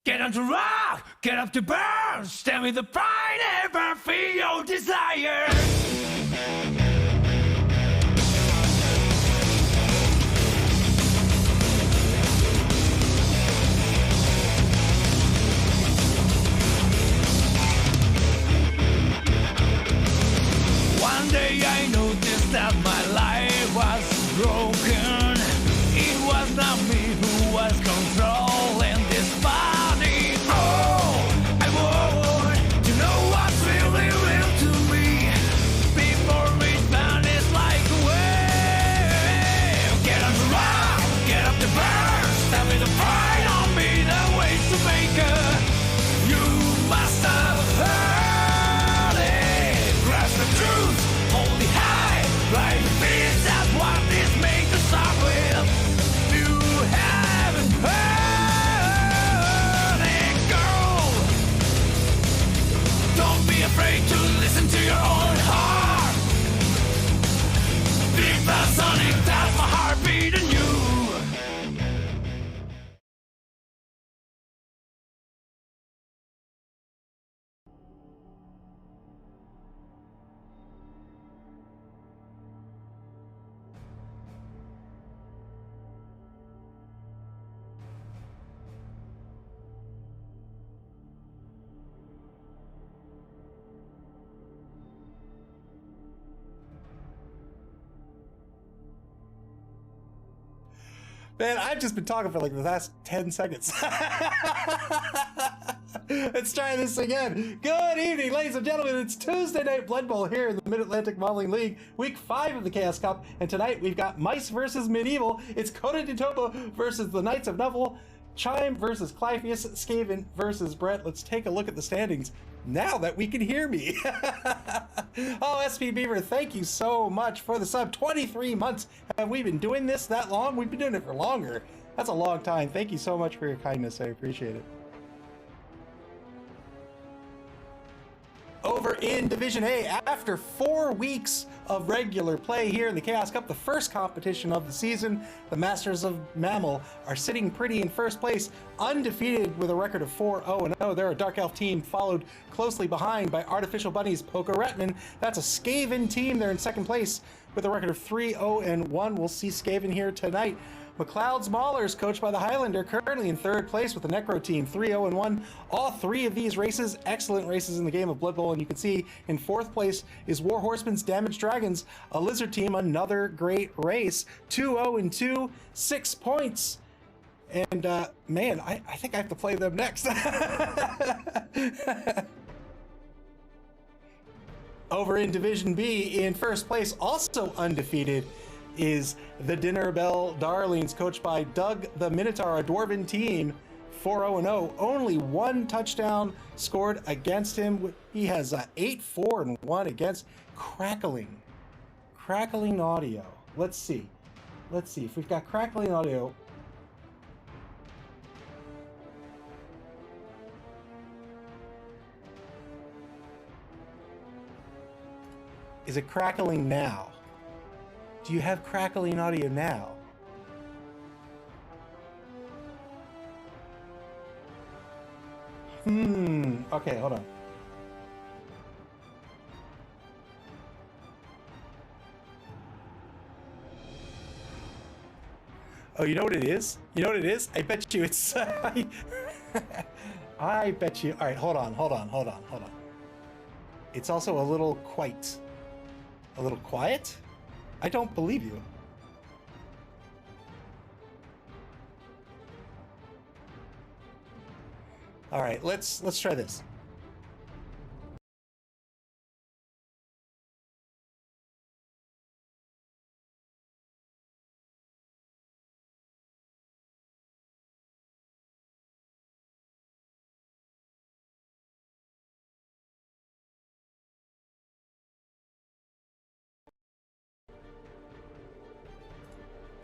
Get on to rock, get up to burn, stand with the pride, never feel your desire. One day I noticed that my life was broken. It was not me who was controlling this body. Oh, I want to know what's really real to me. Before it vanishes like a wave. Get on the rock, get up the burn. Stand with the pride on me, the ways to make it. You must have heard it. Grasp the truth. Only high, right fears, that's what this made to start with. You haven't heard it, girl. Don't be afraid to listen to your own heart. Beat the sonic, that's my heartbeat in you. Man, I've just been talking for like the last 10 seconds. Let's try this again. Good evening, ladies and gentlemen. It's Tuesday Night Blood Bowl here in the Mid-Atlantic Modeling League, week 5 of the Chaos Cup. And tonight we've got Mice versus Medieval. It's Coda Topo versus the Knights of Nuffle, Chime versus Clypheus, Skaven versus Brett. Let's take a look at the standings now that we can hear me. Oh, SP Beaver, thank you so much for the sub. 23 months. Have we been doing this that long? We've been doing it for longer. That's a long time. Thank you so much for your kindness. I appreciate it. Over in Division A, after 4 weeks of regular play here in the Chaos Cup, the first competition of the season, the Masters of MAML are sitting pretty in first place, undefeated with a record of 4-0-0. They're a Dark Elf team, followed closely behind by Artificial Bunnies, Poker Retman. That's a Skaven team. They're in second place with a record of 3-0-1. We'll see Skaven here tonight. McLeod's Maulers, coached by the Highlander, currently in third place with the Necro team, 3-0-1. All 3 of these races, excellent races in the game of Blood Bowl, and you can see in fourth place is War Horseman's Damaged Dragons, a Lizard team, another great race, 2-0-2, 6 points. And man, I think I have to play them next. Over in Division B, in first place, also undefeated, is the Dinner Bell Darlings, coached by Doug the Minotaur, a Dwarven team, 4-0-0. Only 1 touchdown scored against him. He has 8-4-1 against. Crackling audio. Let's see if we've got crackling audio. Is it crackling now? Do you have crackling audio now? Okay, hold on. Oh, you know what it is? You know what it is? I bet you it's... I bet you... All right, hold on. It's also a little quiet. A little quiet? I don't believe you. All right, let's try this.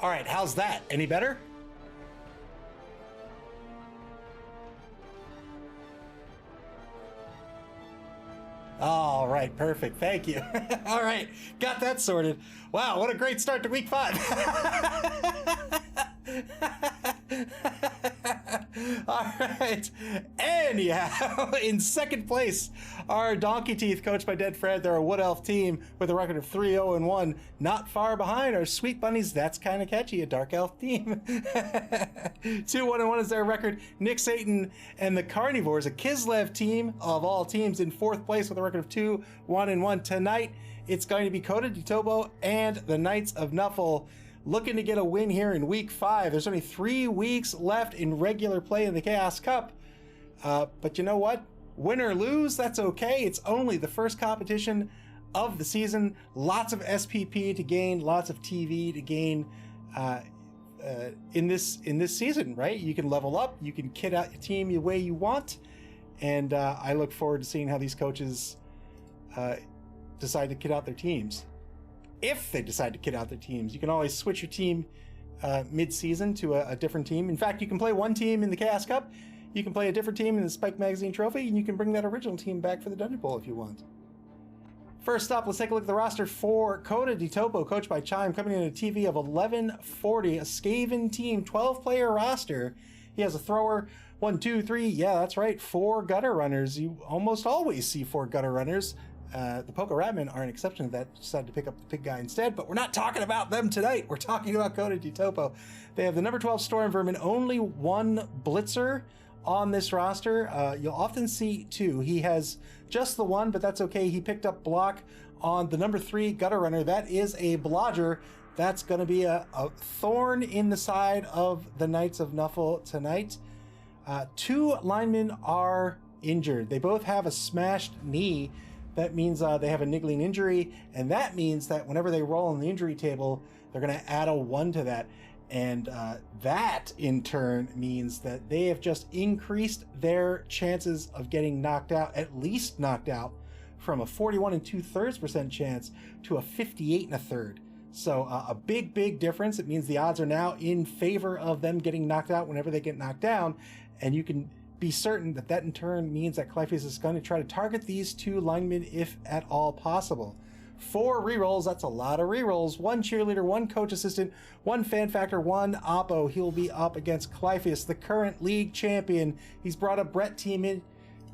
All right, how's that? Any better? All right, perfect. Thank you. All right, got that sorted. Wow, what a great start to week 5. All right. Anyhow, in second place, our Donkey Teeth, coached by Dead Fred. They're a Wood Elf team with a record of 3-0-1. Not far behind our Sweet Bunnies. That's kind of catchy. A Dark Elf team. 2-1-1 is their record. Nick Satan and the Carnivores, a Kislev team of all teams, in fourth place with a record of 2-1-1. Tonight, it's going to be Coda, Topo, and the Knights of Nuffle, looking to get a win here in week 5. There's only 3 weeks left in regular play in the Chaos Cup. But you know what? Win or lose, that's okay. It's only the first competition of the season. Lots of SPP to gain, lots of TV to gain in this season, right? You can level up, you can kit out your team the way you want. And I look forward to seeing how these coaches decide to kit out their teams. If they decide to kit out their teams, you can always switch your team mid-season to a different team. In fact, you can play one team in the Chaos Cup, you can play a different team in the Spike Magazine Trophy, and you can bring that original team back for the Dungeon Bowl if you want. First up, let's take a look at the roster for Coda Topo, coached by Chime, coming in at a TV of 1140, a Skaven team, 12-player roster. He has a thrower, 1, 2, 3, yeah, that's right, 4 gutter runners. You almost always see 4 gutter runners. The Poco Ratmen are an exception to that. Decided to pick up the pig guy instead, but we're not talking about them tonight. We're talking about Coda Topo. They have the number 12 Storm Vermin, only 1 Blitzer on this roster. You'll often see 2. He has just the 1, but that's okay. He picked up block on the number 3 Gutter Runner. That is a blodger. That's going to be a thorn in the side of the Knights of Nuffle tonight. 2 linemen are injured. They both have a smashed knee. That means they have a niggling injury, and that means that whenever they roll on the injury table, they're going to add a 1 to that. And that, in turn, means that they have just increased their chances of getting knocked out, at least knocked out, from a 41 2/3% chance to a 58 1/3. So a big difference. It means the odds are now in favor of them getting knocked out whenever they get knocked down, and you can be certain that that in turn means that Clypheus is going to try to target these 2 linemen if at all possible. 4 rerolls, that's a lot of rerolls. 1 cheerleader, 1 coach assistant, 1 fan factor, 1 oppo. He'll be up against Clypheus, the current league champion. He's brought a Brett team in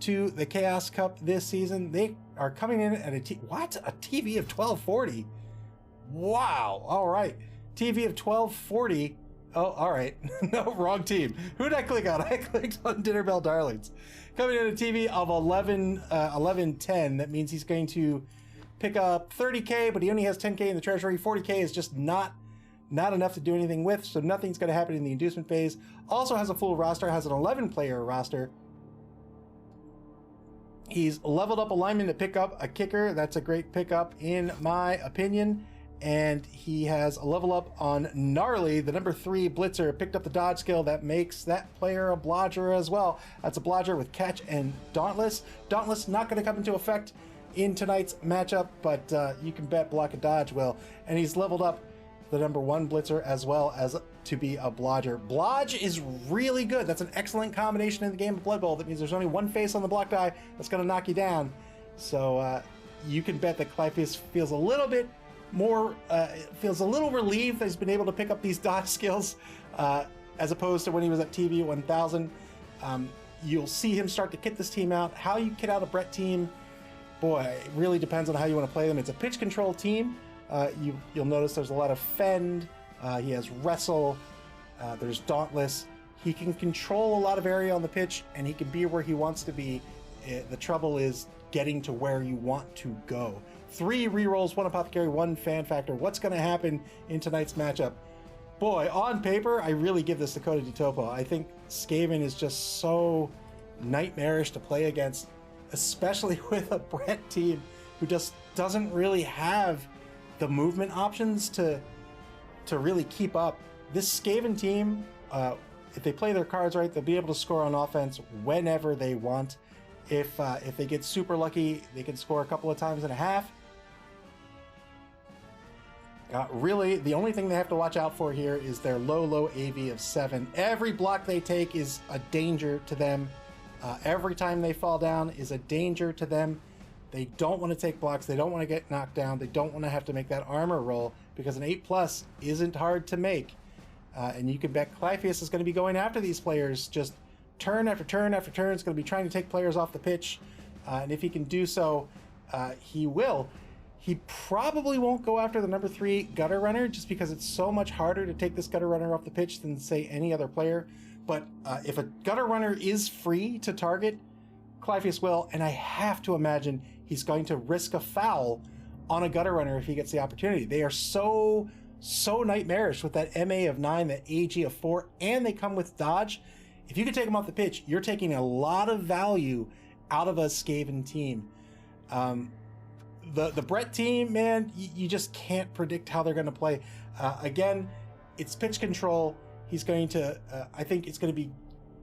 to the Chaos Cup this season. They are coming in at a TV of 1240. Wow. All right. TV of 1240. Oh, all right. No, wrong team. Who did I click on? I clicked on Dinner Bell Darlings. Coming in a TV of 1110. That means he's going to pick up 30K, but he only has 10K in the treasury. 40K is just not enough to do anything with, so nothing's going to happen in the inducement phase. Also has a full roster, has an 11-player roster. He's leveled up a lineman to pick up a kicker. That's a great pickup in my opinion. And he has a level up on Gnarly, the number 3 blitzer, picked up the dodge skill that makes that player a blodger as well. That's a blodger with catch and dauntless. Dauntless not going to come into effect in tonight's matchup, but you can bet block and dodge will. And he's leveled up the number 1 blitzer as well as to be a blodger. Blodge is really good. That's an excellent combination in the game of Blood Bowl. That means there's only 1 face on the block die that's going to knock you down. So you can bet that Clypheus feels a little bit more, feels a little relieved that he's been able to pick up these dodge skills as opposed to when he was at TV 1000. You'll see him start to kit this team out. How you kit out a Brett team, boy, it really depends on how you want to play them. It's a pitch control team. You'll notice there's a lot of fend. He has wrestle. There's dauntless. He can control a lot of area on the pitch, and he can be where he wants to be. The trouble is getting to where you want to go. 3 rerolls, 1 apothecary, 1 fan factor. What's going to happen in tonight's matchup? Boy, on paper, I really give this to Coda Topo. I think Skaven is just so nightmarish to play against, especially with a Brett team who just doesn't really have the movement options to really keep up. This Skaven team, if they play their cards right, they'll be able to score on offense whenever they want. If they get super lucky, they can score a couple of times and a half. Really, the only thing they have to watch out for here is their low AV of 7. Every block they take is a danger to them. Every time they fall down is a danger to them. They don't want to take blocks. They don't want to get knocked down. They don't want to have to make that armor roll because an 8+ isn't hard to make. And you can bet Clypheus is going to be going after these players just turn after turn after turn is going to be trying to take players off the pitch. And if he can do so, he will. He probably won't go after the number 3 gutter runner just because it's so much harder to take this gutter runner off the pitch than, say, any other player. But if a gutter runner is free to target, Clypheus will, and I have to imagine he's going to risk a foul on a gutter runner if he gets the opportunity. They are so nightmarish with that MA of 9, that AG of 4, and they come with dodge. If you can take them off the pitch, you're taking a lot of value out of a Skaven team. The Brett team, man, you just can't predict how they're going to play. Again, it's pitch control. He's going to, I think it's going to be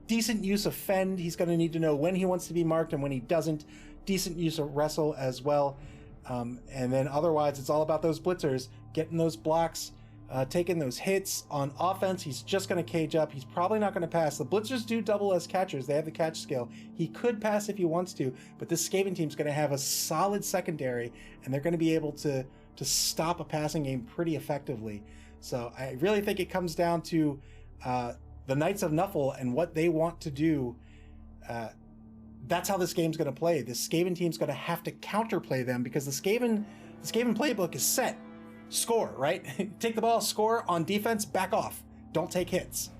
decent use of fend. He's going to need to know when he wants to be marked and when he doesn't. Decent use of wrestle as well. And then otherwise, it's all about those blitzers, getting those blocks, taking those hits. On offense, he's just going to cage up. He's probably not going to pass. The blitzers do double as catchers. They have the catch skill. He could pass if he wants to, but this Skaven team's going to have a solid secondary, and they're going to be able to stop a passing game pretty effectively. So I really think it comes down to the Knights of Nuffle and what they want to do. That's how this game's going to play. This Skaven team's going to have to counterplay them because the Skaven playbook is set. Score, right? Take the ball, score. On defense, back off. Don't take hits.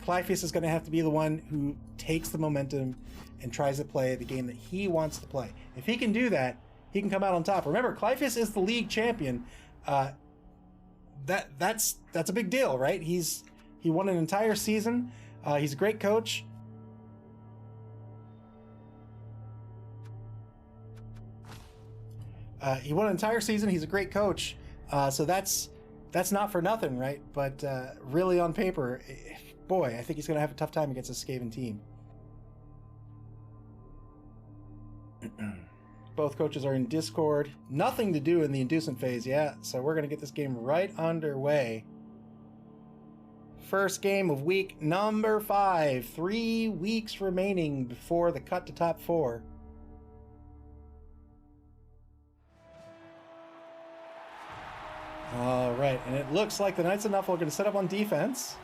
Clypheus is going to have to be the one who takes the momentum and tries to play the game that he wants to play. If he can do that, he can come out on top. Remember, Clypheus is the league champion. That's a big deal, right? He won an entire season. He's a great coach. He won an entire season. He's a great coach. So that's not for nothing, right? But really on paper, boy, I think he's going to have a tough time against a Skaven team. Both coaches are in Discord. Nothing to do in the inducement phase yet, so we're going to get this game right underway. First game of week number 5. 3 weeks remaining before the cut to top 4. All right, and it looks like the Knights of Nuffle are going to set up on defense.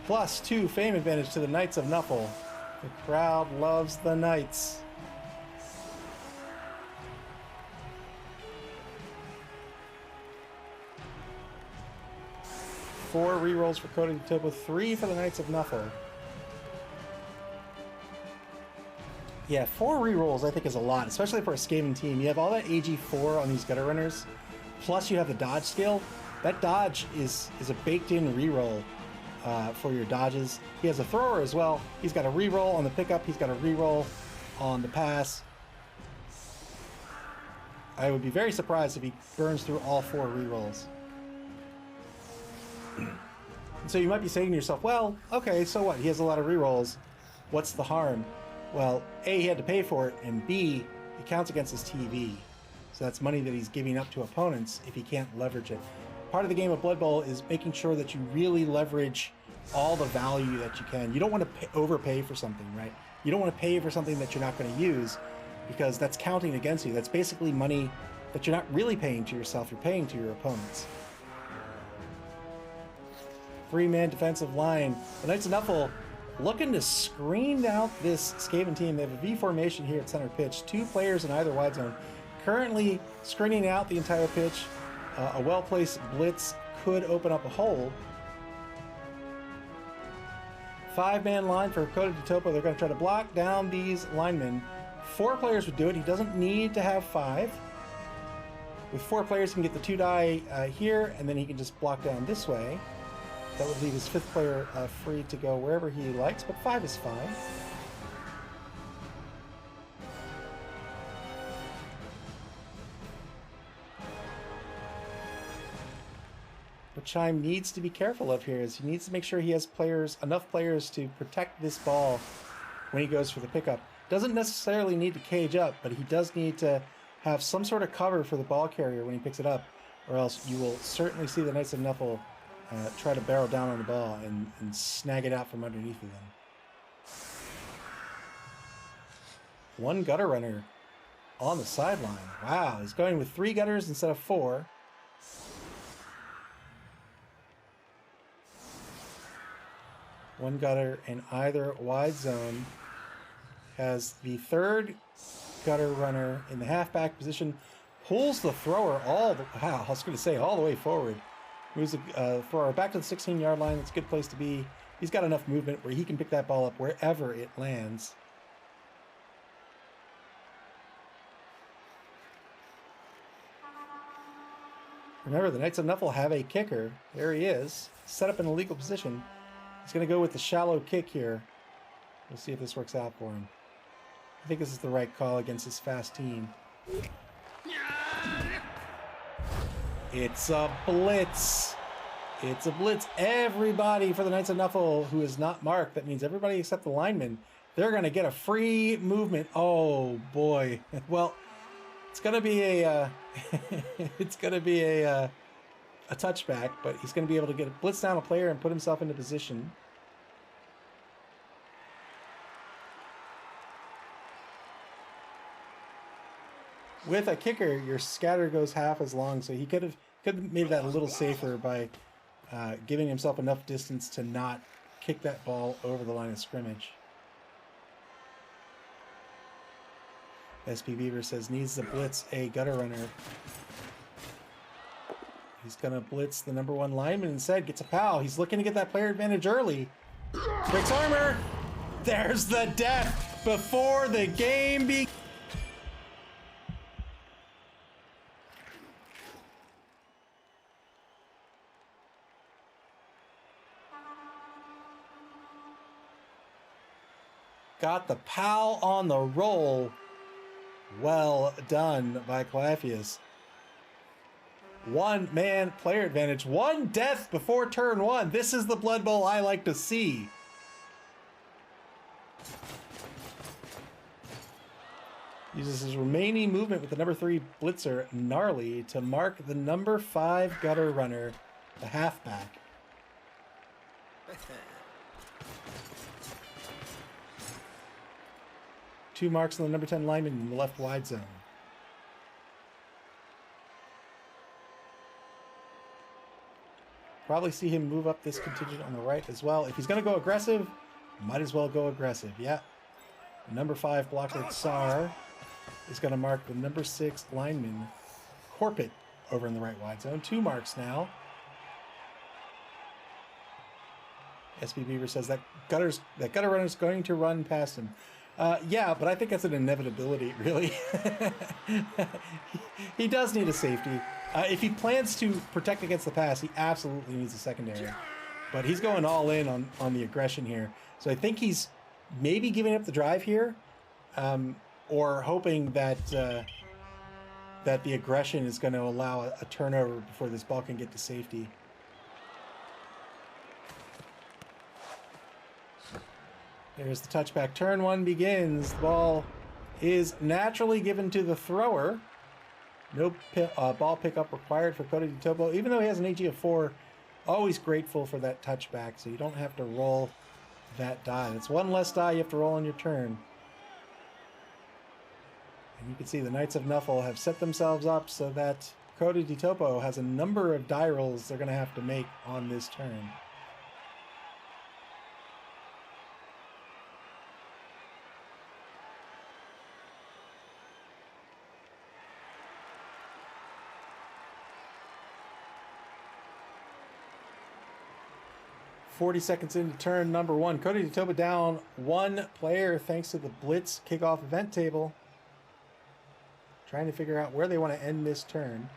+2 fame advantage to the Knights of Nuffle. The crowd loves the Knights. Four rerolls for Coda and Topo, 3 for the Knights of Nuffle. Yeah, 4 rerolls I think is a lot, especially for a Skaven team. You have all that AG4 on these gutter runners, plus you have the dodge skill. That dodge is a baked-in reroll for your dodges. He has a thrower as well. He's got a reroll on the pickup. He's got a reroll on the pass. I would be very surprised if he burns through all 4 rerolls. So you might be saying to yourself, well, okay, so what? He has a lot of rerolls. What's the harm? Well, A, he had to pay for it, and B, it counts against his TV. So that's money that he's giving up to opponents if he can't leverage it. Part of the game of Blood Bowl is making sure that you really leverage all the value that you can. You don't want to overpay for something, right? You don't want to pay for something that you're not going to use because that's counting against you. That's basically money that you're not really paying to yourself, you're paying to your opponents. 3-man defensive line. The Knights of Nuffle looking to screen out this Skaven team. They have a V formation here at center pitch. 2 players in either wide zone. Currently screening out the entire pitch. A well-placed blitz could open up a hole. 5-man line for Coda and Topo. They're going to try to block down these linemen. 4 players would do it. He doesn't need to have 5. With 4 players, he can get the 2 die here, and then he can just block down this way. That would leave his 5th player free to go wherever he likes, but 5 is fine. What Chime needs to be careful of here is he needs to make sure he has enough players to protect this ball when he goes for the pickup. Doesn't necessarily need to cage up, but he does need to have some sort of cover for the ball carrier when he picks it up, or else you will certainly see the Knights of Nuffle try to barrel down on the ball and snag it out from underneath of them. 1 gutter runner on the sideline. Wow, he's going with 3 gutters instead of 4. One gutter in either wide zone. Has the 3rd gutter runner in the halfback position. Pulls the thrower all the way forward. Moves the thrower back to the 16-yard line. It's a good place to be. He's got enough movement where he can pick that ball up wherever it lands. Remember, the Knights of Nuffle have a kicker. There he is. Set up in a legal position. He's going to go with the shallow kick here. We'll see if this works out for him. I think this is the right call against this fast team. It's a blitz. It's a blitz. Everybody for the Knights of Nuffle who is not marked. That means everybody except the linemen. They're going to get a free movement. Oh, boy. Well, it's going to be a a touchback, but he's going to be able to get a blitz down a player and put himself into position. With a kicker, your scatter goes half as long, so he could have made that a little safer by giving himself enough distance to not kick that ball over the line of scrimmage. SP Beaver says needs to blitz a gutter runner. He's going to blitz the number 1 lineman instead. Gets a foul. He's looking to get that player advantage early. Breaks armor. There's the death before the game begins. Got the POW on the roll. Well done by Calafias. 1-man player advantage. 1 death before turn 1. This is the Blood Bowl I like to see. Uses his remaining movement with the number 3 blitzer, Gnarly, to mark the number 5 gutter runner, the halfback. 2 marks on the number 10 lineman in the left wide zone. Probably see him move up this contingent on the right as well. If he's going to go aggressive, might as well go aggressive. Yeah. The number 5 blocker, Tsar, is going to mark the number 6 lineman, Corpit, over in the right wide zone. 2 marks now. SP Beaver says that gutter runner is going to run past him. Yeah, but I think that's an inevitability, really. He does need a safety. If he plans to protect against the pass, he absolutely needs a secondary. But he's going all in on the aggression here. So I think he's maybe giving up the drive here, or hoping that that the aggression is going to allow a turnover before this ball can get to safety. There's the touchback. Turn 1 begins. The ball is naturally given to the thrower. No ball pickup required for Coda Topo. Even though he has an AG of 4, always grateful for that touchback, so you don't have to roll that die. It's 1 less die you have to roll on your turn. And you can see the Knights of Nuffle have set themselves up so that Coda Topo has a number of die rolls they're going to have to make on this turn. .40 seconds into turn number 1. Coda Topo down 1 player thanks to the blitz kickoff event table. Trying to figure out where they want to end this turn.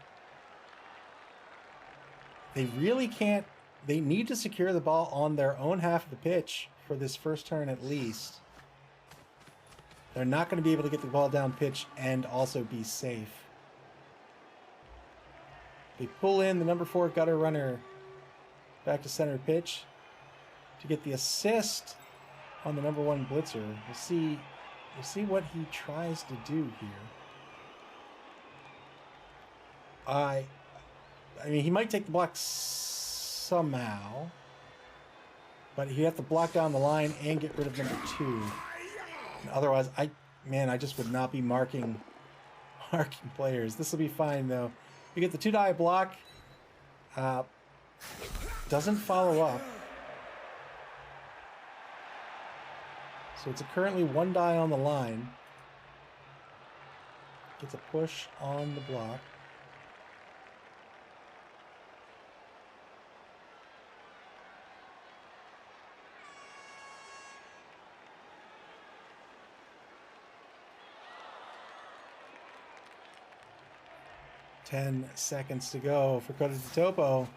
They really can't. They need to secure the ball on their own half of the pitch for this first turn at least. They're not going to be able to get the ball down pitch and also be safe. They pull in the number 4 gutter runner back to center pitch to get the assist on the number 1 blitzer. We'll see what he tries to do here. I mean, he might take the block somehow, but he'd have to block down the line and get rid of number 2. And otherwise, I just would not be marking marking players. This will be fine, though. You get the 2-die block. Doesn't follow up. So it's currently 1 die on the line. Gets a push on the block. Ten seconds to go for Coda to Topo.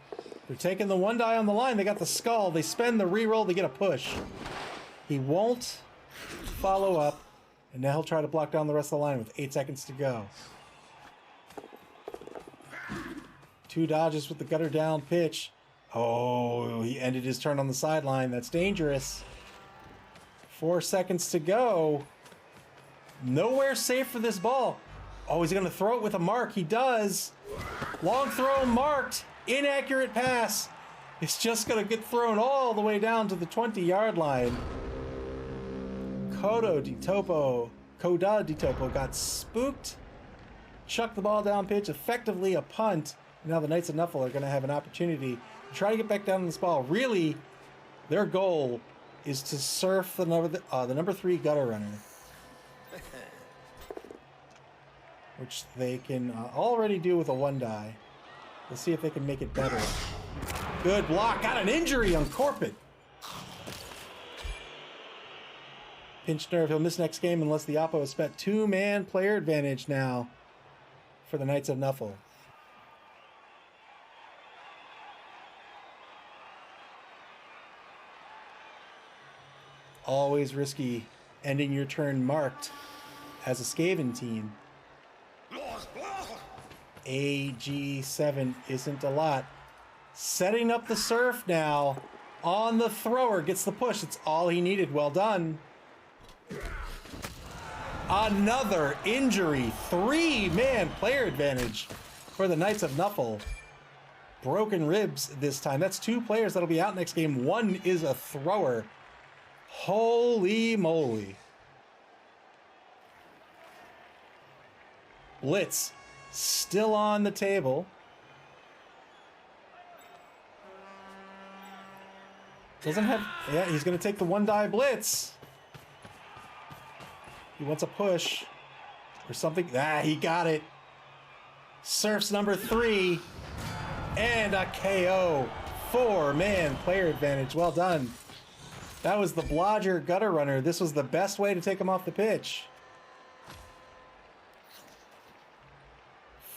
They're taking the 1 die on the line. They got the skull. They spend the reroll to get a push. He won't follow up, and now he'll try to block down the rest of the line with 8 seconds to go. 2 dodges with the gutter down pitch. Oh, he ended his turn on the sideline. That's dangerous. 4 seconds to go. Nowhere safe for this ball. Oh, he's going to throw it with a mark. He does. Long throw marked. Inaccurate pass. It's just going to get thrown all the way down to the 20-yard line. Coda di Topo got spooked. Chucked the ball down pitch. Effectively a punt. Now the Knights of Nuffle are going to have an opportunity to try to get back down on this ball. Really, their goal is to surf the number 3 gutter runner. Which they can already do with a 1 die. We'll see if they can make it better. Good block. Got an injury on Corpet. Pinched nerve. He'll miss next game unless the Oppo has spent 2-man player advantage now for the Knights of Nuffle. Always risky ending your turn marked as a Skaven team. AG7 isn't a lot. Setting up the surf now on the thrower. Gets the push. It's all he needed. Well done. Another injury. 3-man player advantage for the Knights of Nuffle. Broken ribs this time. That's 2 players that'll be out next game. 1 is a thrower. Holy moly. Blitz still on the table. Doesn't have... Yeah, he's going to take the 1-die blitz. He wants a push or something. Ah, he got it. Surfs number 3. And a KO. 4-man player advantage. Well done. That was the Blodger gutter runner. This was the best way to take him off the pitch.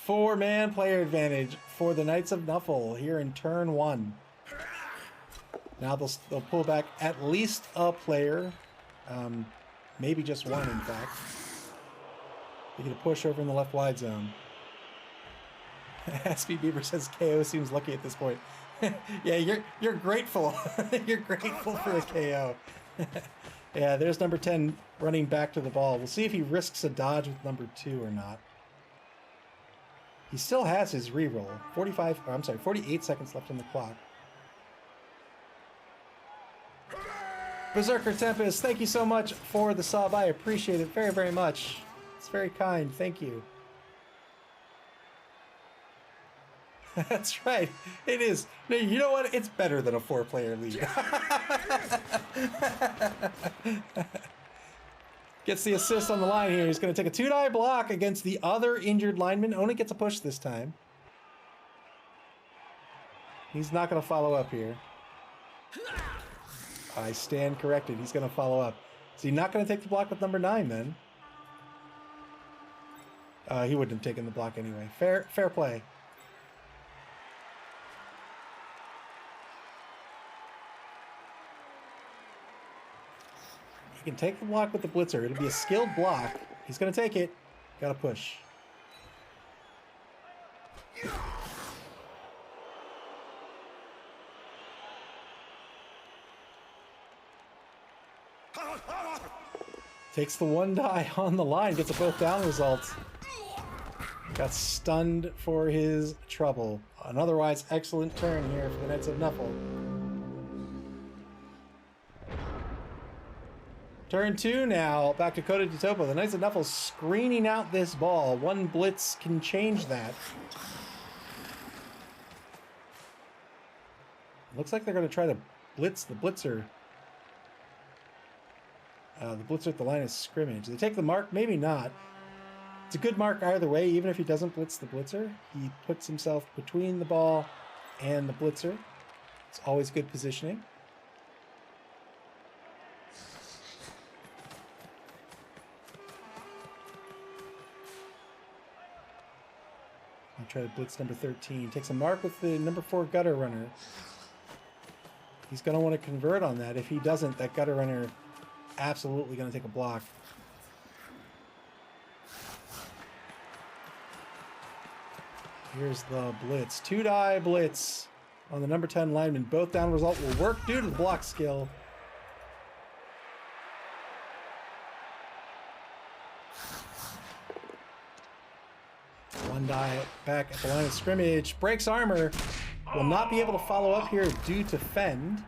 4-man player advantage for the Knights of Nuffle here in turn 1. Now they'll pull back at least a player. Maybe just 1, in fact. They get a push over in the left wide zone. SP Bieber says KO seems lucky at this point. Yeah, you're grateful. You're grateful for the KO. Yeah, there's number 10 running back to the ball. We'll see if he risks a dodge with number 2 or not. He still has his reroll. 48 seconds left on the clock. Berserker Tempest, thank you so much for the sub. I appreciate it very, very much. It's very kind. Thank you. That's right. It is. You know what? It's better than a 4-player lead. Gets the assist on the line here. He's going to take a 2-die block against the other injured lineman. Only gets a push this time. He's not going to follow up here. I stand corrected. He's going to follow up. Is he not going to take the block with number 9 then? He wouldn't have taken the block anyway. Fair play. He can take the block with the blitzer. It'll be a skilled block. He's going to take it. Got to push. Takes the 1-die on the line. Gets a both down result. Got stunned for his trouble. An otherwise excellent turn here for the Knights of Nuffle. Turn 2 now. Back to Coda to Topo. The Knights of Nuffle screening out this ball. One blitz can change that. Looks like they're going to try to blitz the blitzer. The blitzer at the line of scrimmage. They take the mark? Maybe not. It's a good mark either way. Even if he doesn't blitz the blitzer, he puts himself between the ball and the blitzer. It's always good positioning. I'll try to blitz number 13. Takes a mark with the number 4 gutter runner. He's going to want to convert on that. If he doesn't, that gutter runner absolutely going to take a block. Here's the blitz. 2-die blitz on the number 10 lineman. Both down result will work due to the block skill. One die back at the line of scrimmage. Breaks armor. Will not be able to follow up here due to fend.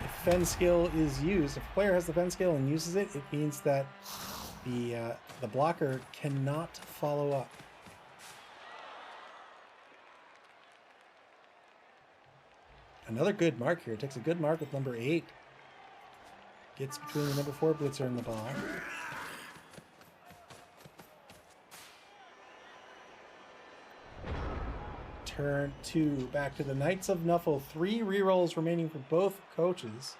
If fend skill is used, if a player has the fend skill and uses it, it means that the blocker cannot follow up. Another good mark here. Takes a good mark with number 8. Gets between the number 4 blitzer and the ball. Turn 2. Back to the Knights of Nuffle. 3 rerolls remaining for both coaches.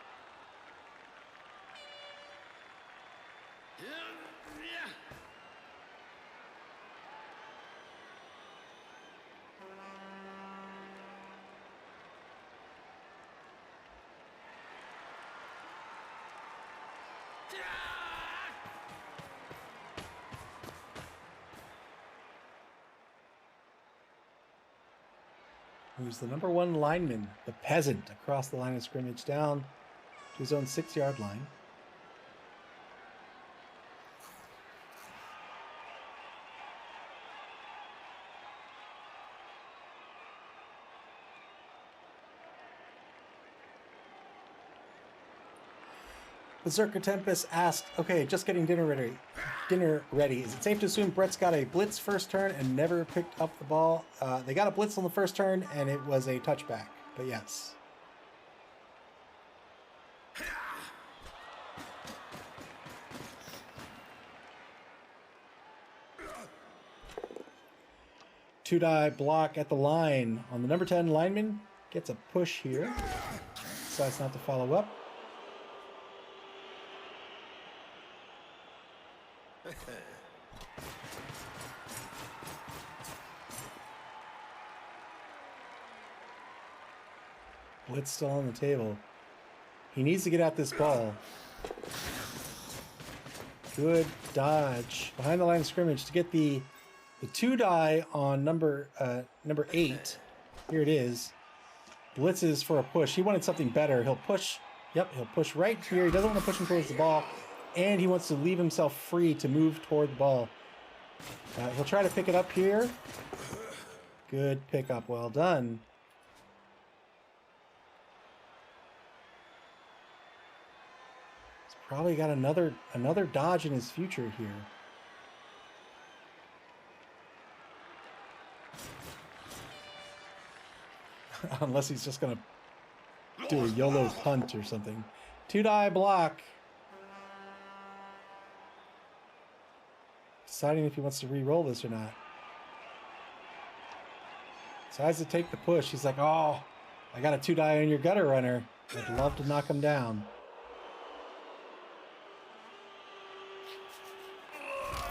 Who's the number 1 lineman, the peasant, across the line of scrimmage down to his own 6-yard line. Berserker Tempest asked, okay, just getting dinner ready. Is it safe to assume Brett's got a blitz first turn and never picked up the ball? They got a blitz on the first turn and it was a touchback, but yes. Two-die block at the line on the number 10 lineman. Gets a push here. Decides not to follow up. Blitz still on the table. He needs to get at this ball. Good dodge behind the line of scrimmage to get the 2-die on number 8. Here it is. Blitzes for a push. He wanted something better. He'll push. Yep, he'll push right here. He doesn't want to push him towards the ball. And he wants to leave himself free to move toward the ball. He'll try to pick it up here. Good pickup. Well done. He's probably got another dodge in his future here. Unless he's just going to do a YOLO punt or something. 2-die block. Deciding if he wants to re-roll this or not. Decides to take the push. He's like, oh, I got a 2-die on your gutter runner. I'd love to knock him down.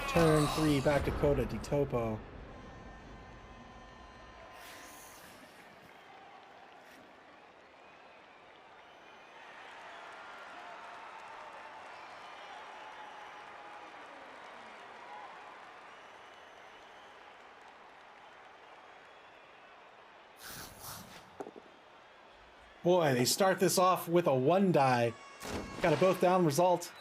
Turn 3, back to Coda to Topo. Boy, they start this off with a 1-die. Got a both down result.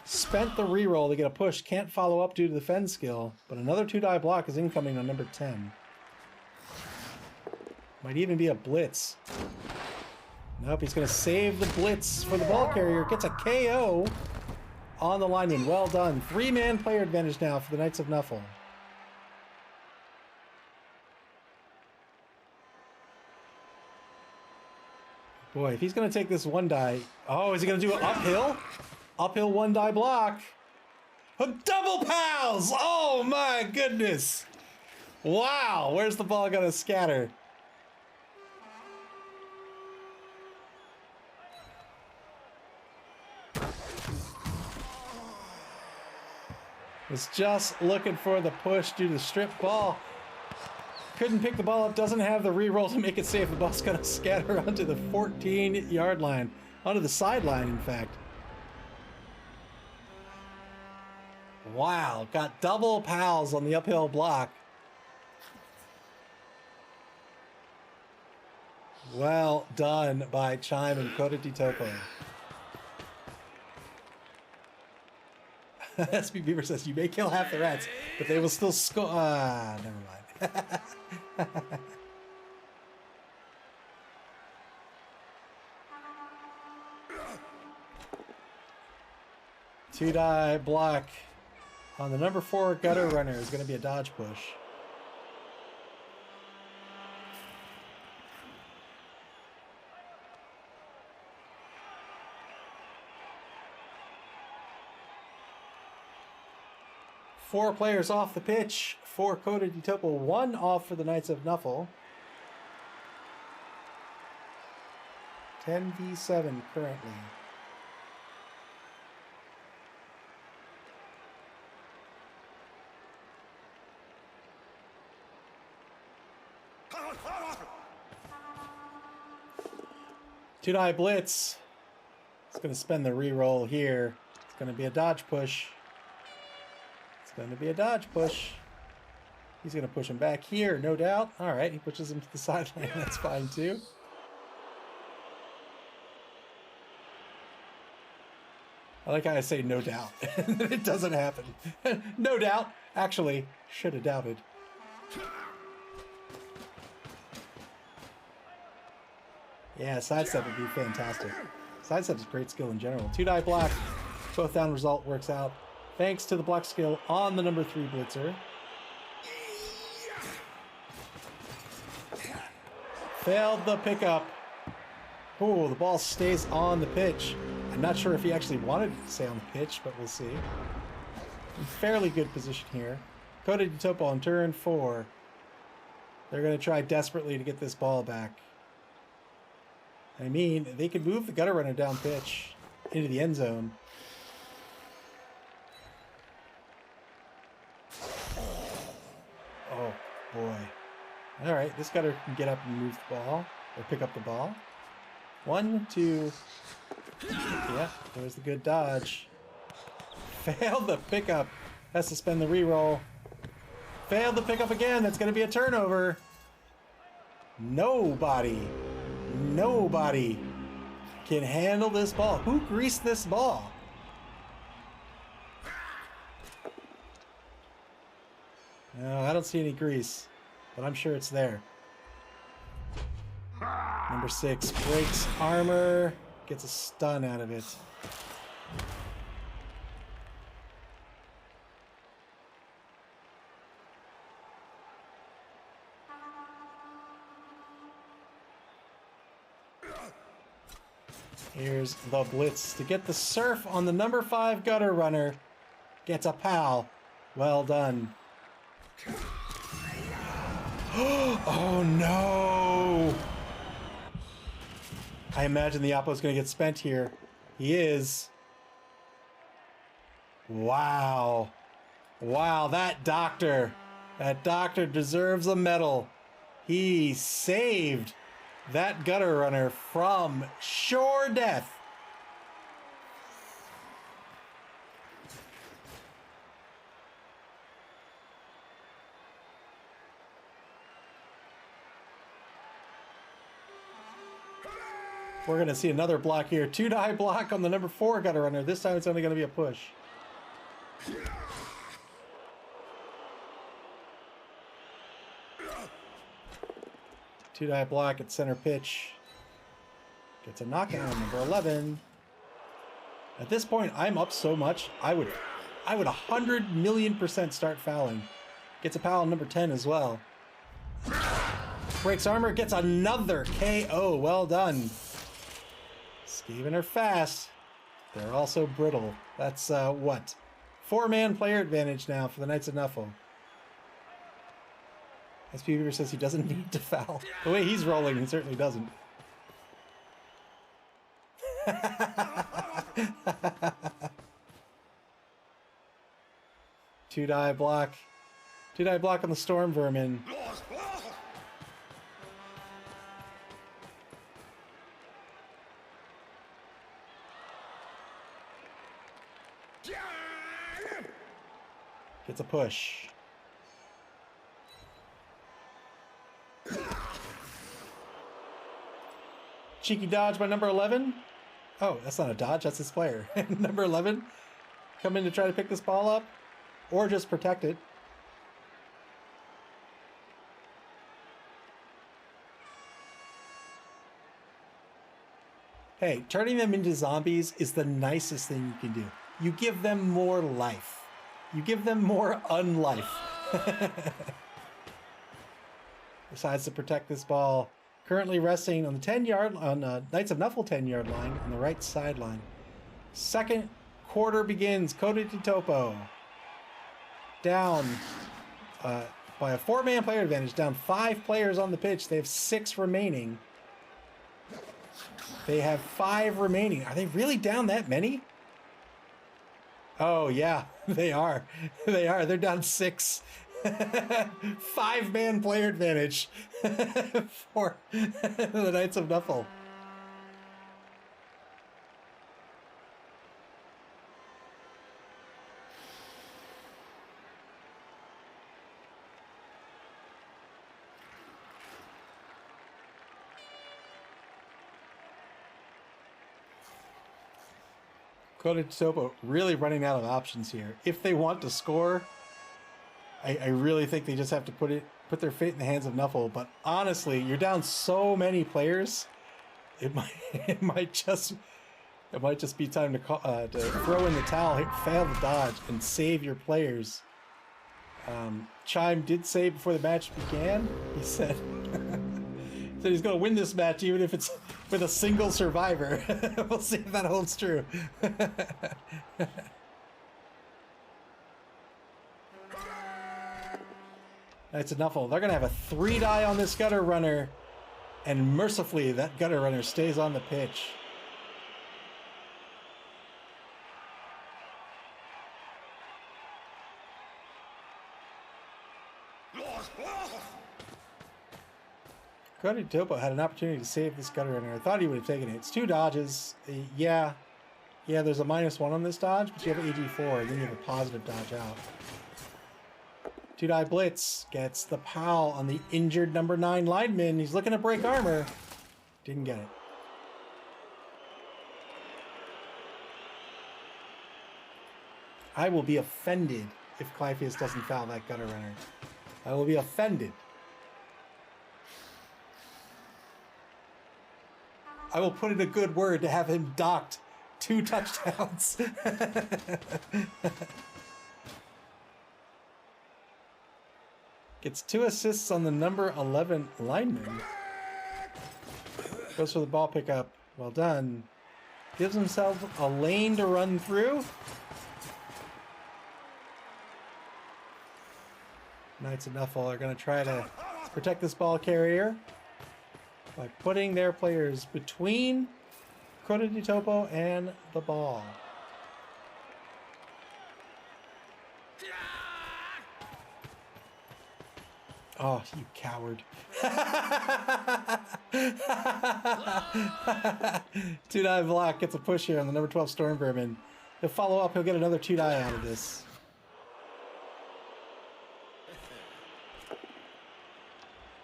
Spent the reroll to get a push. Can't follow up due to the fend skill. But another 2-die block is incoming on number 10. Might even be a blitz. Nope, he's going to save the blitz for the ball carrier. Gets a KO on the lineman. Well done. 3-man player advantage now for the Knights of Nuffle. Boy, if he's going to take this one die... Oh, is he going to do it uphill? Uphill one die block. A double pals! Oh my goodness! Wow, where's the ball going to scatter? Was just looking for the push due to the strip ball. Couldn't pick the ball up, doesn't have the re-roll to make it safe. The ball's gonna scatter onto the 14-yard line. Onto the sideline, in fact. Wow, got double pals on the uphill block. Well done by Chime and Coda Topo. SB Beaver says, you may kill half the rats, but they will still score. Ah, never mind. Two-die block on the number 4 gutter runner is going to be a dodge push. Four players off the pitch for Coda Topo, 1 off for the Knights of Nuffle. 10v7 currently. Two-die blitz. It's going to spend the re-roll here. It's going to be a dodge push. It's going to be a dodge push. He's going to push him back here, no doubt. All right, he pushes him to the sideline. That's fine, too. I like how I say no doubt. It doesn't happen. No doubt. Actually, should have doubted. Yeah, sidestep would be fantastic. Sidestep is great skill in general. Two-die block. Both down result works out. Thanks to the block skill on the number 3 blitzer. Failed the pickup. Oh, the ball stays on the pitch. I'm not sure if he actually wanted it to stay on the pitch, but we'll see. In fairly good position here. Coda Topo on turn 4. They're going to try desperately to get this ball back. I mean, they could move the gutter runner down pitch into the end zone. Oh, boy. All right, this gutter can get up and move the ball, or pick up the ball. 1, 2. Yeah, there's the good dodge. Failed the pickup. Has to spend the reroll. Failed the pickup again. That's going to be a turnover. Nobody can handle this ball. Who greased this ball? No, I don't see any grease, but I'm sure it's there. Number 6 breaks armor, gets a stun out of it. Here's the blitz to get the surf on the number 5 gutter runner. Gets a pal. Well done. Oh no! I imagine the Oppo's going to get spent here. He is. Wow. Wow, that doctor deserves a medal. He saved that gutter runner from sure death. We're going to see another block here. 2-die block on the number 4 gutter runner. This time it's only going to be a push. Two-die block at center pitch. Gets a knockout on number 11. At this point, I'm up so much, I would 100,000,000% start fouling. Gets a foul on number 10 as well. Breaks armor, gets another KO. Well done. Skaven are fast. They're also brittle. That's, what? 4-man player advantage now for the Knights of Nuffle. SP Weaver says he doesn't need to foul. The way he's rolling, he certainly doesn't. Two-die block. Two-die block on the Storm Vermin. Gets a push. Cheeky dodge by number 11. Oh, that's not a dodge, that's his player. Number 11. Come in to try to pick this ball up. Or just protect it. Hey, turning them into zombies is the nicest thing you can do. You give them more life. You give them more unlife. Decides to protect this ball. Currently resting on the 10-yard, on Knights of Nuffle 10-yard line on the right sideline. Second quarter begins. Coda to Topo. Down by a 4-man player advantage. Down 5 players on the pitch. They have 6 remaining. They have 5 remaining. Are they really down that many? Oh, yeah, they are. They are. They're down 6. 5-man player advantage for the Knights of Nuffle. Coda Topo really running out of options here. If they want to score, I really think they just have to put their fate in the hands of Nuffle. But honestly, you're down so many players, it might just be time to throw in the towel, fail the dodge, and save your players. Chime did say before the match began, he said he's going to win this match even if it's with a single survivor. We'll see if that holds true. Knights of Nuffle, they're going to have a 3-die on this gutter runner, and mercifully that gutter runner stays on the pitch. Coda Topo had an opportunity to save this gutter runner. I thought he would have taken it. It's 2 dodges. Yeah, there's a -1 on this dodge, but you have AG4, and then you have a positive dodge out. 2-die blitz gets the POW on the injured number 9 lineman. He's looking to break armor. Didn't get it. I will be offended if Clypheus doesn't foul that gutter runner. I will be offended. I will put in a good word to have him docked 2 touchdowns. Gets 2 assists on the number 11 lineman. Goes for the ball pickup. Well done. Gives himself a lane to run through. Knights of Nuffle are going to try to protect this ball carrier by putting their players between Coda Topo and the ball. Oh, you coward. 2-die block gets a push here on the number 12 Storm Vermin. He'll follow up, he'll get another 2-die out of this.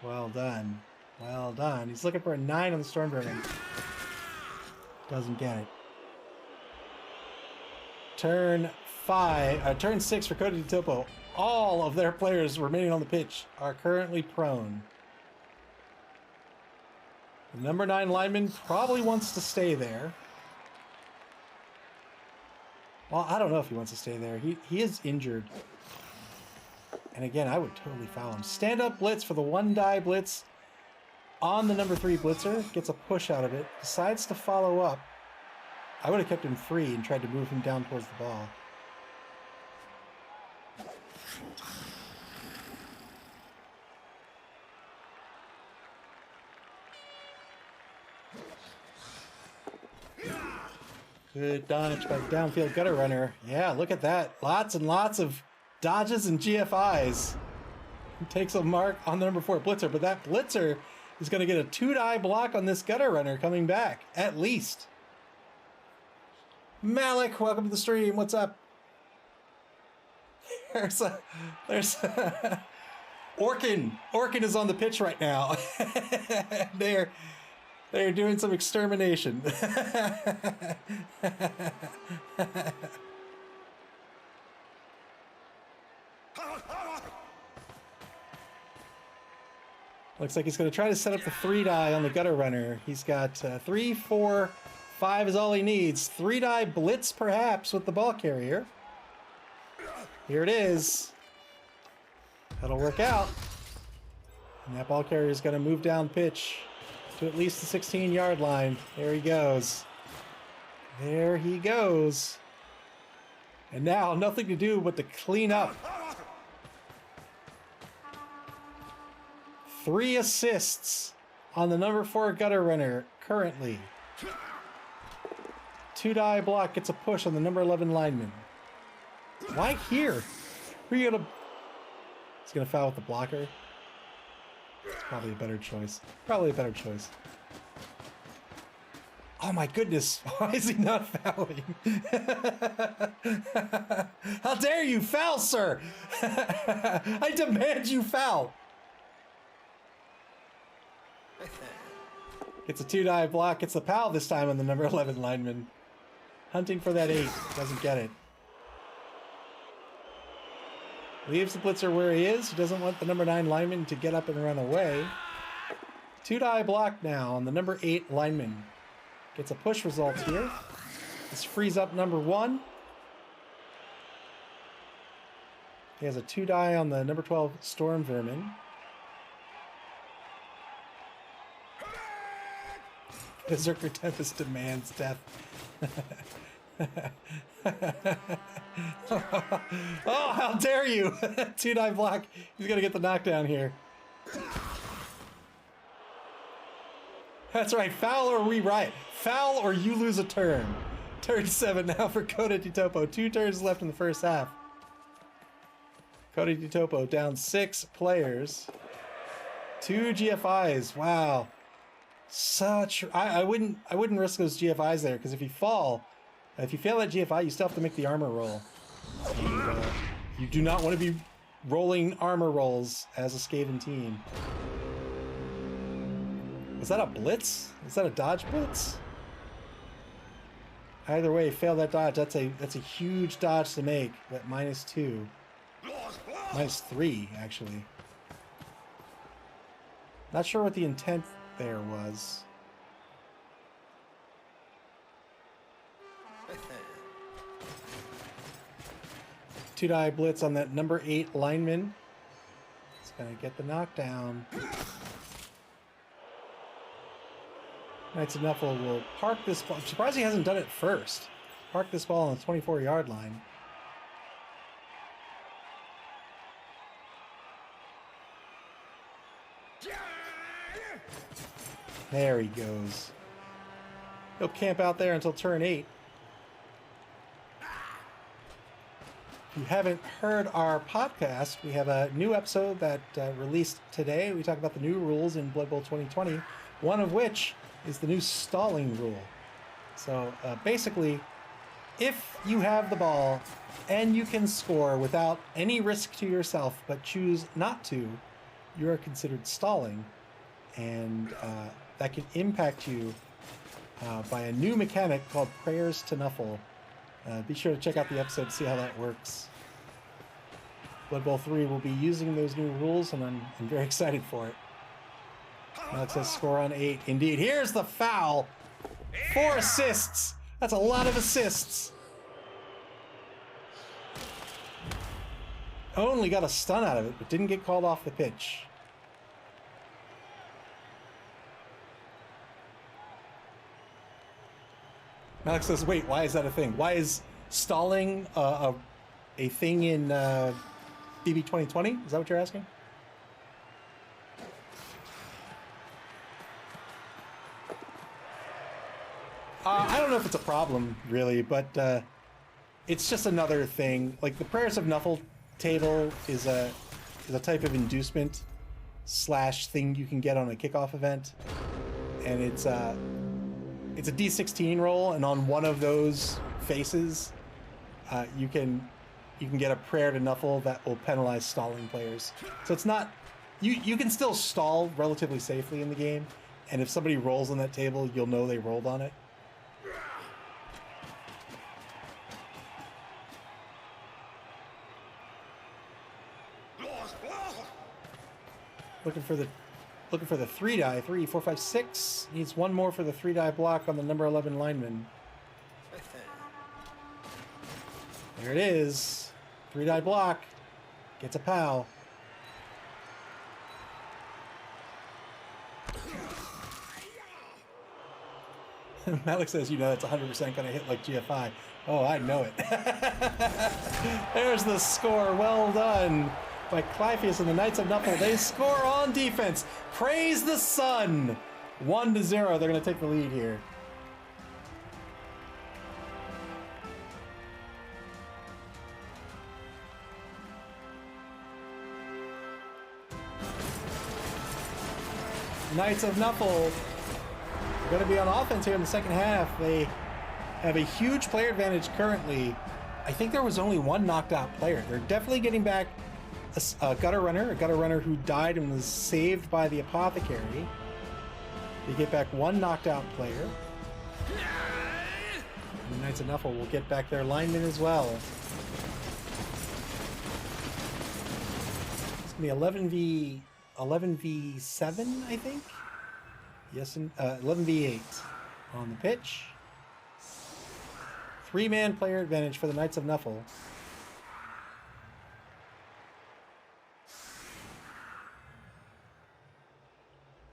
Well done. Well done. He's looking for a 9 on the Storm Vermin. Doesn't get it. Turn 6 for Coda Topo. All of their players remaining on the pitch are currently prone. The number 9 lineman probably wants to stay there. Well, I don't know if he wants to stay there. He is injured. And again, I would totally foul him. Stand up blitz for the 1-die blitz on the number 3 blitzer. Gets a push out of it. Decides to follow up. I would have kept him free and tried to move him down towards the ball. Good dodge by the downfield gutter runner. Yeah, look at that. Lots and lots of dodges and GFIs. He takes a mark on the number 4 blitzer, but that blitzer is going to get a 2-die block on this gutter runner coming back, at least. Malik, welcome to the stream. What's up? There's Orkin. Orkin is on the pitch right now. They're doing some extermination. Looks like he's going to try to set up the 3-die on the gutter runner. He's got 3, 4, 5 is all he needs. 3-die blitz, perhaps, with the ball carrier. Here it is. That'll work out. And that ball carrier is going to move down pitch to at least the 16-yard line. There he goes. There he goes. And now, nothing to do but to clean up. 3 assists on the number 4 gutter runner currently. 2-die block gets a push on the number 11 lineman. Why here? Who are you gonna... He's gonna foul with the blocker. It's probably a better choice. Probably a better choice. Oh my goodness, why is he not fouling? How dare you foul, sir? I demand you foul. It's a 2-die block. It's the pal this time on the number 11 lineman. Hunting for that 8. Doesn't get it. Leaves the blitzer where he is. He doesn't want the number 9 lineman to get up and run away. 2-die block now on the number 8 lineman. Gets a push result here. This frees up number 1. He has a 2-die on the number 12 Storm Vermin. Berserker Tempest demands death. Oh, how dare you! 2-die block. He's gonna get the knockdown here. That's right. Foul or we riot. Foul or you lose a turn. Turn 7 now for Coda Topo. 2 turns left in the first half. Coda Topo down 6 players. 2 GFIs. Wow. Such I wouldn't risk those GFIs there, because if you fail that GFI, you still have to make the armor roll. And, you do not want to be rolling armor rolls as a Skaven team. Was that a blitz? Is that a dodge blitz? Either way, fail that dodge. That's a huge dodge to make. That -2, -3 actually. Not sure what the intent there was. Two-die blitz on that number 8 lineman. It's gonna get the knockdown. Knights of Nuffle will park this ball. I'm surprised he hasn't done it first. Park this ball on the 24-yard line. There he goes. He'll camp out there until turn 8. If you haven't heard our podcast, we have a new episode that released today. We talk about the new rules in Blood Bowl 2020, one of which is the new stalling rule. So basically, if you have the ball and you can score without any risk to yourself but choose not to, you are considered stalling. And that can impact you by a new mechanic called Prayers to Nuffle. Be sure to check out the episode to see how that works. Blood Bowl 3 will be using those new rules, and I'm very excited for it. Alex says score on 8. Indeed. Here's the foul. 4 assists. That's a lot of assists. Only got a stun out of it, but didn't get called off the pitch. Alex says, wait, why is that a thing? Why is stalling a thing in BB 2020? Is that what you're asking? I don't know if it's a problem, really, but it's just another thing. Like, the Prayers of Nuffle table is a type of inducement / thing you can get on a kickoff event. And it's a D16 roll, and on one of those faces, you can get a Prayer to Nuffle that will penalize stalling players. So it's not... You can still stall relatively safely in the game, and if somebody rolls on that table, you'll know they rolled on it. Looking for the 3 die. 3, 4, 5, 6. Needs one more for the 3 die block on the number 11 lineman. There it is. 3 die block. Gets a POW. Malik says, you know, it's 100% going to hit like GFI. Oh, I know it. There's the score. Well done by Clypheus and the Knights of Nuffle. They score on defense. Praise the sun. 1-0. They're going to take the lead here. Knights of Nuffle going to be on offense here in the second half. They have a huge player advantage currently. I think there was only one knocked out player. They're definitely getting back a gutter runner who died and was saved by the apothecary. They get back one knocked out player. And the Knights of Nuffle will get back their linemen as well. It's going to be 11v7, I think. Yes, and 11v8 on the pitch. 3-man player advantage for the Knights of Nuffle.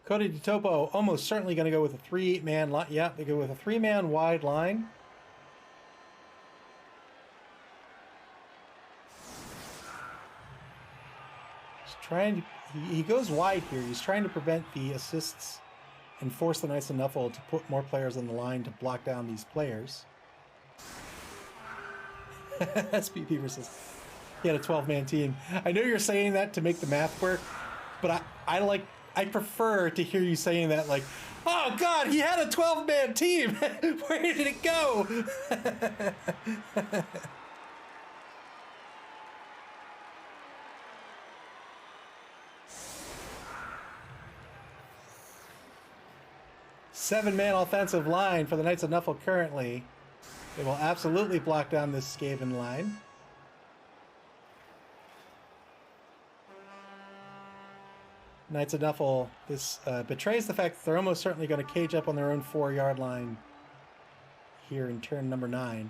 Coda to Topo almost certainly going to go with a 3-man line. Yeah, they go with a 3-man wide line. He's trying to, he goes wide here. He's trying to prevent the assists and force the Knights of Nuffle to put more players on the line to block down these players. SP Beaver says he had a 12-man team. I know you're saying that to make the math work, but I prefer to hear you saying that like, oh God, he had a 12-man team. Where did it go? Seven-man offensive line for the Knights of Nuffle currently. They will absolutely block down this Skaven line. Knights of Nuffle, this betrays the fact that they're almost certainly going to cage up on their own 4-yard line here in turn number 9.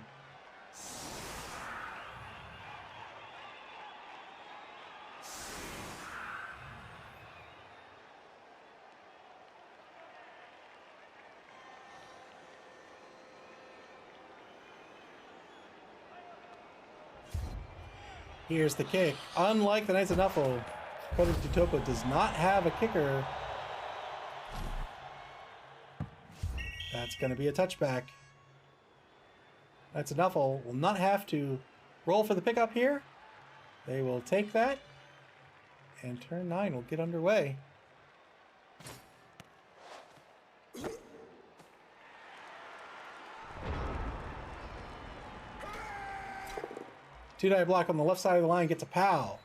Here's the kick. Unlike the Knights of Nuffle, Coda to Topo does not have a kicker. That's going to be a touchback. Knights of Nuffle will not have to roll for the pickup here. They will take that, and turn 9 will get underway. Two-die block on the left side of the line gets a POW.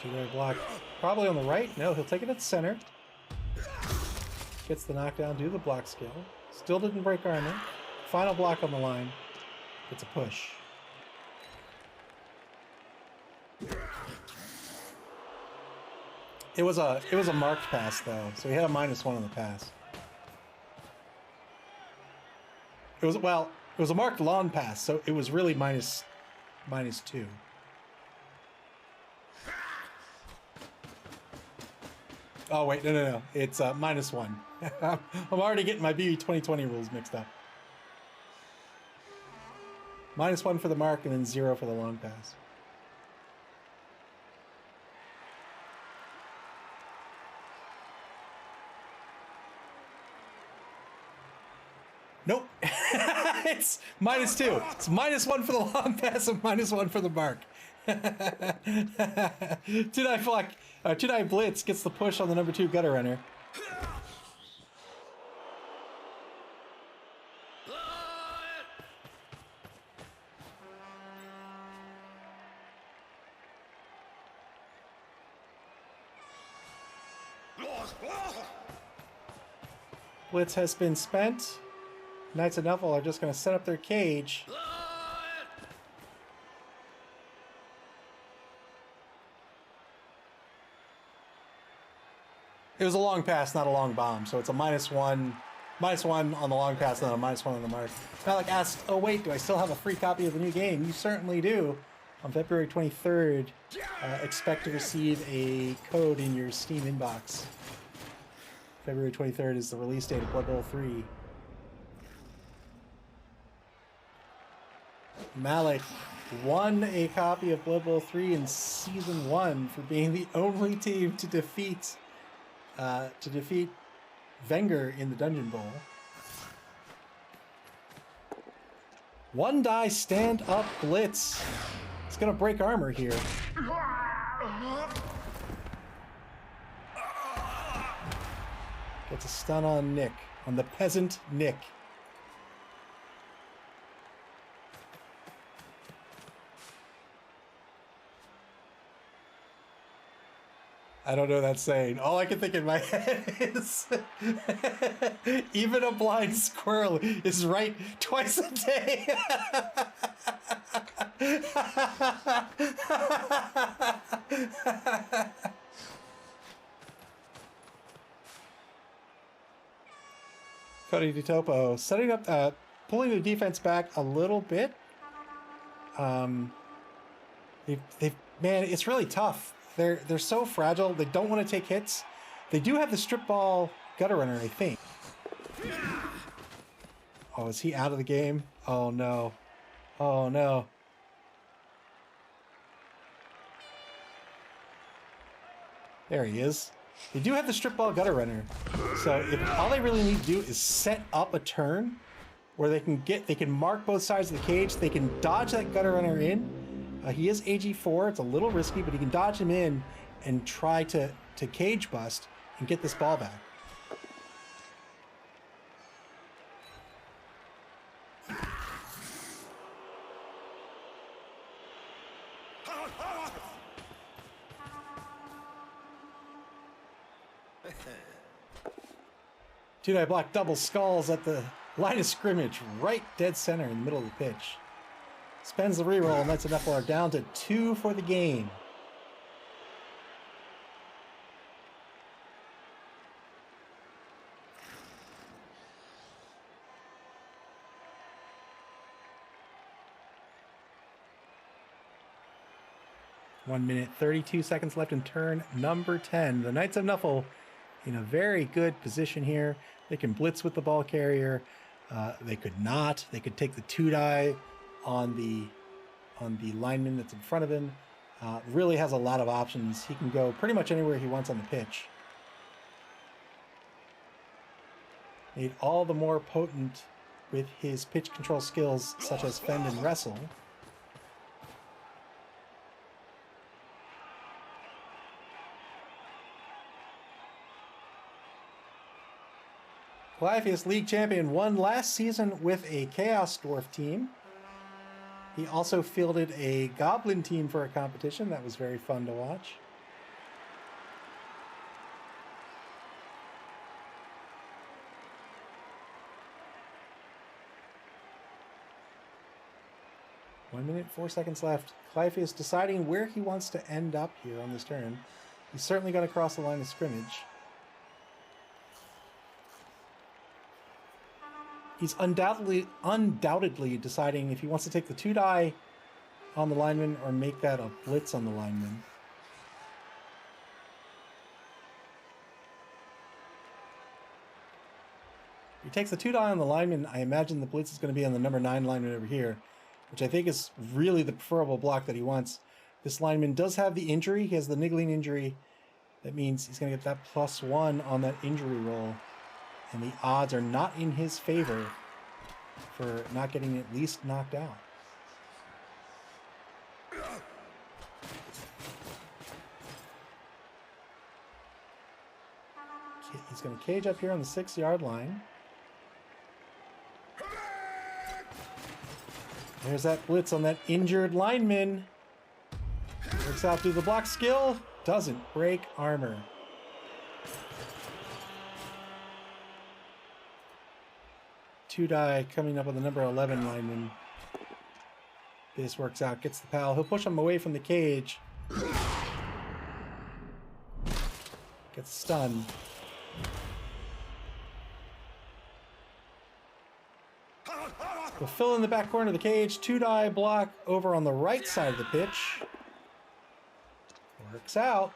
Two-die block probably on the right. No, he'll take it at center. Gets the knockdown due to the block skill. Still didn't break armor. Final block on the line. Gets a push. It was a marked pass though, so he had a -1 on the pass. It was a marked lawn pass, so it was really -2. Oh wait, no. It's -1. I'm already getting my BB 2020 rules mixed up. -1 for the mark and then 0 for the long pass. Nope. It's -2. It's -1 for the long pass and -1 for the mark. Tudai Blitz gets the push on the number 2 gutter runner. Blitz has been spent. Knights of Nuffle are just going to set up their cage. It was a long pass, not a long bomb, so it's a -1 on the long pass, and then a -1 on the mark. Malik asked, oh wait, do I still have a free copy of the new game? You certainly do. On February 23rd, expect to receive a code in your Steam inbox. February 23rd is the release date of Blood Bowl 3. Malik won a copy of Blood Bowl 3 in Season 1 for being the only team to defeat Wenger in the Dungeon Bowl. One die stand-up blitz. It's gonna break armor here. Gets a stun on Nick, on the peasant Nick. I don't know what that's saying. All I can think in my head is even a blind squirrel is right twice a day. Cody to Topo, setting up, pulling the defense back a little bit. Man, it's really tough. They're so fragile. They don't want to take hits. They do have the strip ball gutter runner, I think. Oh, is he out of the game? Oh no. Oh no. There he is. They do have the strip ball gutter runner. So all they really need to do is set up a turn where they can mark both sides of the cage. They can dodge that gutter runner in. He is AG4. It's a little risky, but he can dodge him in and try to cage bust and get this ball back. Tudai block double skulls at the line of scrimmage, right dead center in the middle of the pitch. Spends the reroll, and Knights of Nuffle are down to 2 for the game. One minute, 32 seconds left in turn number 10. The Knights of Nuffle in a very good position here. They can blitz with the ball carrier. They could not. They could take the 2-die on the lineman that's in front of him. Really has a lot of options. He can go pretty much anywhere he wants on the pitch. Made all the more potent with his pitch control skills such as fend and wrestle. Clypheus, league champion, won last season with a Chaos Dwarf team. He also fielded a Goblin team for a competition. That was very fun to watch. One minute, 4 seconds left. Clypheus deciding where he wants to end up here on this turn. He's certainly going to cross the line of scrimmage. He's undoubtedly deciding if he wants to take the 2-die on the lineman or make that a blitz on the lineman. If he takes the 2-die on the lineman, I imagine the blitz is going to be on the number 9 lineman over here, which I think is really the preferable block that he wants. This lineman does have the injury. He has the niggling injury. That means he's going to get that +1 on that injury roll. And the odds are not in his favor for not getting at least knocked out. He's going to cage up here on the 6-yard line. There's that blitz on that injured lineman. Works out through the block skill. Doesn't break armor. Two-die coming up with the number 11 lineman. This works out. Gets the pal. He'll push him away from the cage. Gets stunned. We'll fill in the back corner of the cage. 2-die block over on the right side of the pitch. Works out.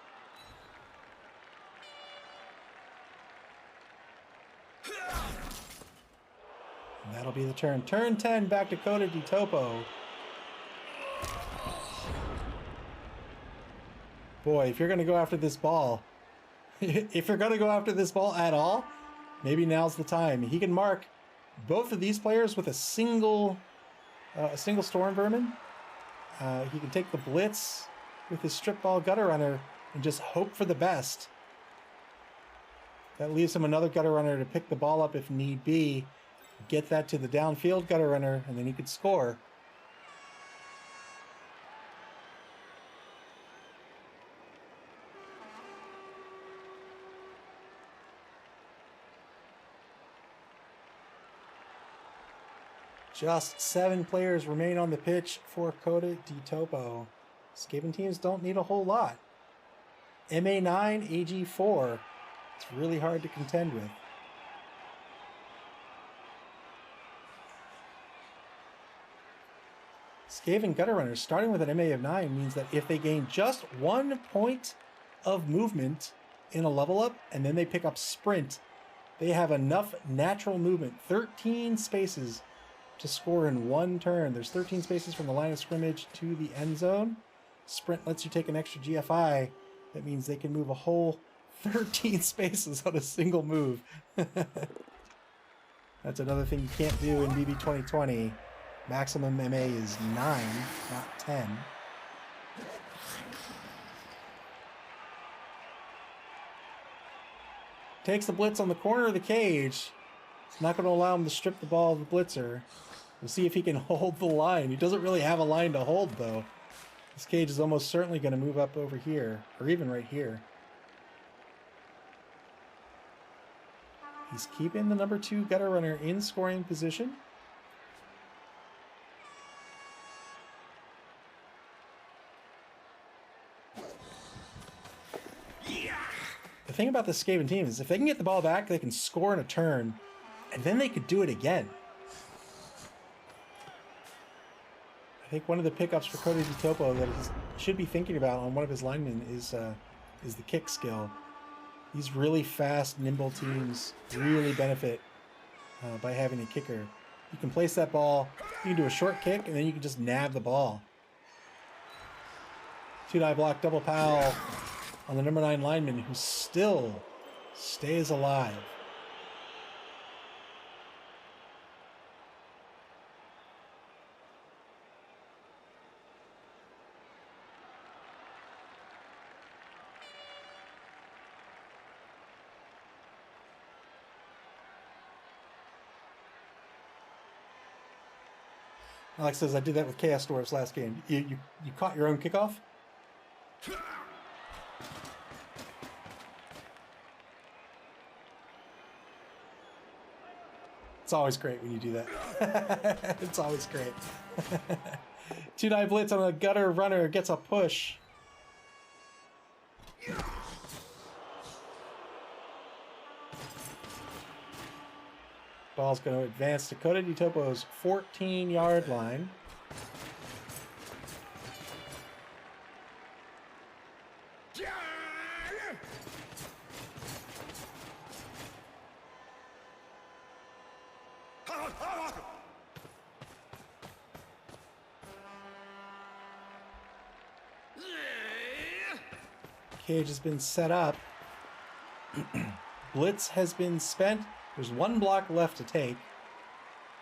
And that'll be the turn. Turn 10 back to Coda di Topo. Boy, if you're going to go after this ball, if you're going to go after this ball at all, maybe now's the time. He can mark both of these players with a single Storm Vermin. He can take the blitz with his strip ball gutter runner and just hope for the best. That leaves him another gutter runner to pick the ball up if need be, get that to the downfield gutter runner, and then he could score. Just 7 players remain on the pitch for Coda di Topo. Skaven teams don't need a whole lot. MA9, AG4. It's really hard to contend with. Skaven gutter runners starting with an MA of 9 means that if they gain just 1 point of movement in a level up and then they pick up sprint, they have enough natural movement, 13 spaces to score in 1 turn. There's 13 spaces from the line of scrimmage to the end zone. Sprint lets you take an extra GFI. That means they can move a whole 13 spaces on a single move. That's another thing you can't do in BB 2020. Maximum MA is 9, not 10. Takes the blitz on the corner of the cage. It's not going to allow him to strip the ball of the blitzer. We'll see if he can hold the line. He doesn't really have a line to hold, though. This cage is almost certainly going to move up over here, or even right here. He's keeping the number 2 gutter runner in scoring position. The thing about the Skaven team is if they can get the ball back, they can score in a turn, and then they could do it again. I think one of the pickups for Coda di Topo that he should be thinking about on one of his linemen is the kick skill. These really fast, nimble teams really benefit by having a kicker. You can place that ball, you can do a short kick, and then you can just nab the ball. 2-die block, double pal on the number 9 lineman who still stays alive. Alex says, I did that with Chaos Dwarfs last game. You caught your own kickoff? It's always great when you do that. It's always great. 2-die blitz on a gutter runner gets a push. Ball's going to advance to Coda di Topo's 14-yard line. Cage has been set up. Blitz has been spent. There's one block left to take.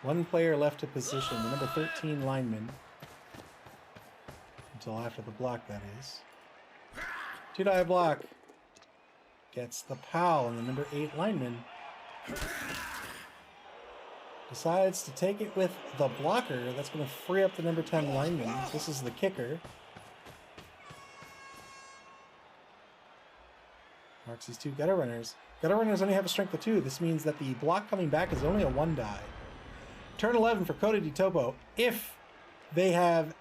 One player left to position, the number 13 lineman. Until after the block, that is. Two-die block. Gets the POW, and the number 8 lineman decides to take it with the blocker. That's going to free up the number 10 lineman. This is the kicker. Marks these two gutter runners. Gutter runners only have a strength of 2. This means that the block coming back is only a 1-die. Turn 11 for Coda di Topo. If they have...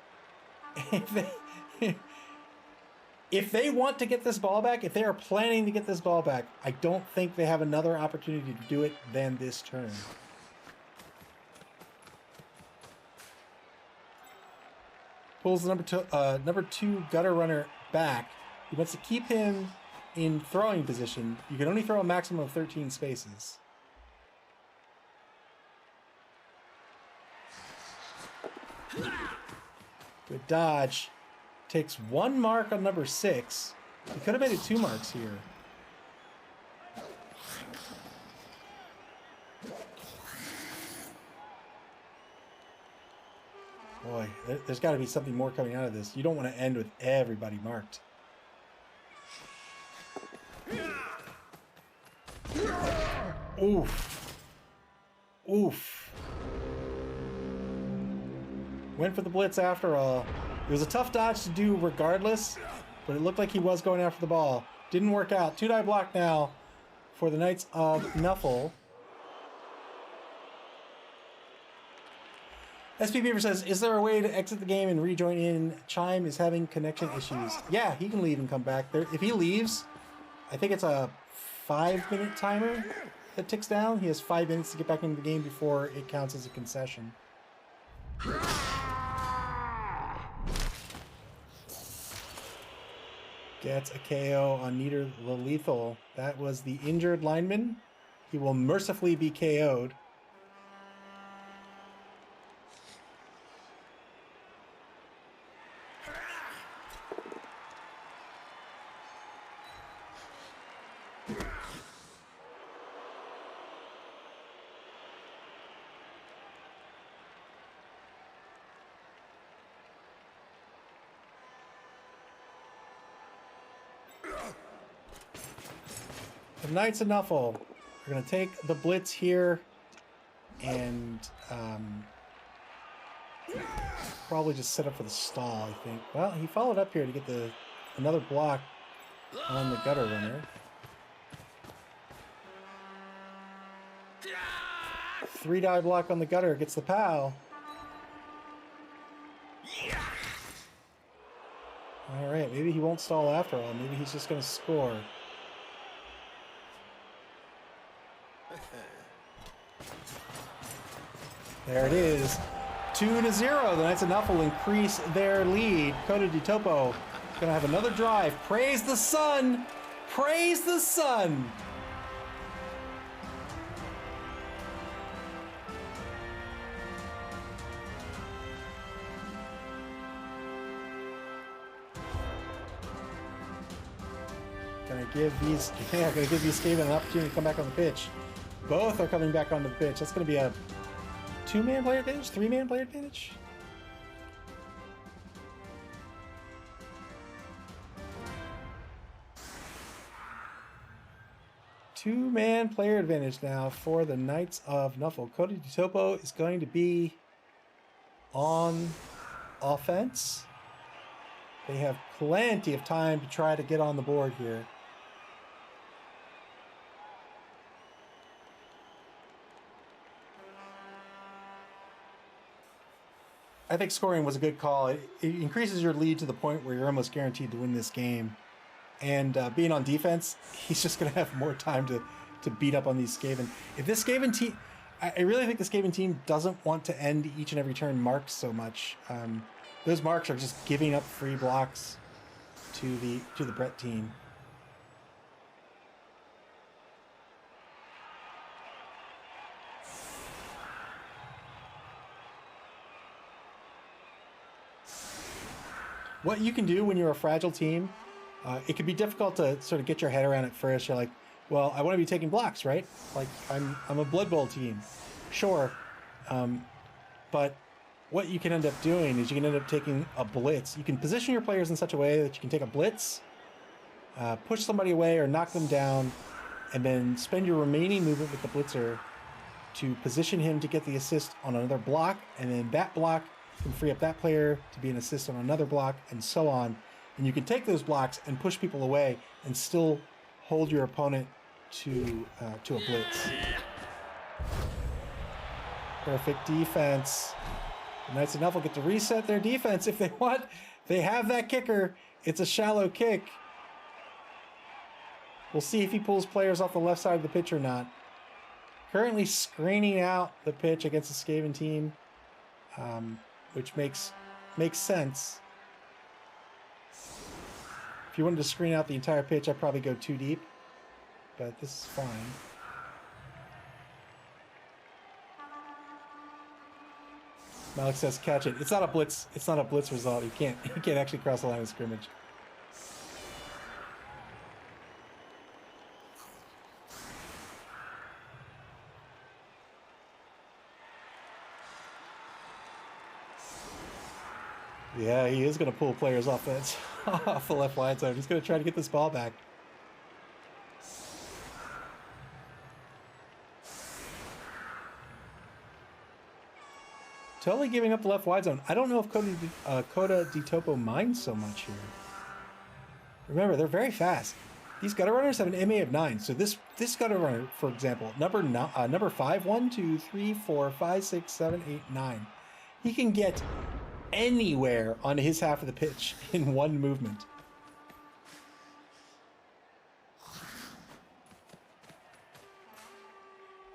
If they want to get this ball back, if they are planning to get this ball back, I don't think they have another opportunity to do it than this turn. Pulls the number two gutter runner back. He wants to keep him in throwing position. You can only throw a maximum of 13 spaces. Good dodge. Takes 1 mark on number 6. He could have made it 2 marks here. Boy, there's got to be something more coming out of this. You don't want to end with everybody marked. Oof. Oof. Went for the blitz after all. It was a tough dodge to do regardless, but it looked like he was going after the ball. Didn't work out. 2-die block now for the Knights of Nuffle. SP Beaver says, is there a way to exit the game and rejoin in? Chime is having connection issues. Yeah, he can leave and come back. If he leaves, I think it's a 5-minute timer that ticks down. He has 5 minutes to get back into the game before it counts as a concession. Gets a KO on Neater the Lethal. That was the injured lineman. He will mercifully be KO'd. The Knights of Nuffle are going to take the blitz here and probably just set up for the stall, I think. Well, he followed up here to get another block on the gutter runner. 3-die block on the gutter gets the POW. All right, maybe he won't stall after all. Maybe he's just going to score. There it is. 2-0. The Knights of Nuffle increase their lead. Coda di Topo going to have another drive. Praise the sun! Praise the sun! Gonna give these Skaven an opportunity to come back on the pitch. Both are coming back onto the pitch. That's gonna be a 2-man player advantage? 3-man player advantage? Two-man player advantage now for the Knights of Nuffle. Coda di Topo is going to be on offense. They have plenty of time to try to get on the board here. I think scoring was a good call. It increases your lead to the point where you're almost guaranteed to win this game. And being on defense, he's just going to have more time to beat up on these Skaven. If this Skaven team... I really think this gaming team doesn't want to end each and every turn marks so much. Those marks are just giving up free blocks to the Brett team. What you can do when you're a fragile team, it can be difficult to sort of get your head around at first. You're like, well, I want to be taking blocks, right? Like, I'm a Blood Bowl team. Sure. But what you can end up doing is you can end up taking a blitz. You can position your players in such a way that you can take a blitz, push somebody away or knock them down, and then spend your remaining movement with the blitzer to position him to get the assist on another block, and then that block can free up that player to be an assist on another block, and so on. And you can take those blocks and push people away and still hold your opponent to a blitz. Perfect defense. The Knights of Nuffle get to reset their defense if they want. They have that kicker. It's a shallow kick. We'll see if he pulls players off the left side of the pitch or not. Currently screening out the pitch against the Skaven team, which makes sense. If you wanted to screen out the entire pitch, I'd probably go too deep, but this is fine. Malik says catch it. It's not a blitz. It's not a blitz result. You can't actually cross the line of scrimmage. Yeah, he is going to pull players off that off the left line zone. He's going to try to get this ball back. Totally giving up the left wide zone. I don't know if Coda de Topo minds so much here. Remember, they're very fast. These gutter runners have an MA of 9. So this gutter runner, for example, number 5, 1, 2, 3, 4, 5, 6, 7, 8, 9. He can get anywhere on his half of the pitch in one movement.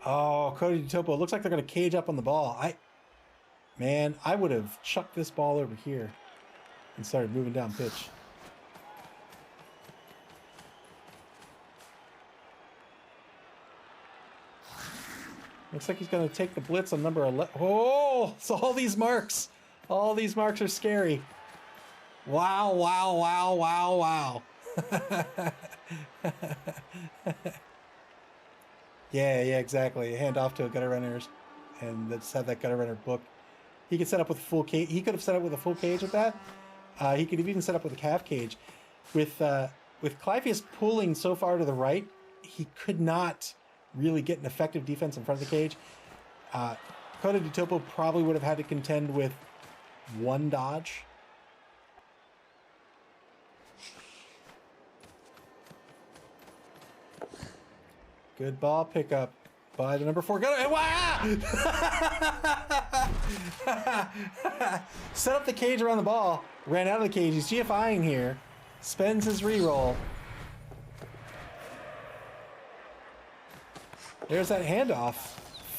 Oh, Coda de Topo. Looks like they're going to cage up on the ball. Man, I would have chucked this ball over here and started moving down pitch. Looks like he's going to take the blitz on number 11. Oh, so all these marks are scary. Wow, wow, wow, wow, wow. Yeah, exactly. Hand off to a gutter runner, and let's have that gutter runner book. He could set up with a full cage. He could have set up with a full cage with that. He could have even set up with a calf cage. With Clypheus pulling so far to the right, he could not really get an effective defense in front of the cage. Coda de Topo probably would have had to contend with one dodge. Good ball pickup by the number 4 gunner. Wow! Set up the cage around the ball. Ran out of the cage. He's GFIing here. Spends his reroll. There's that handoff.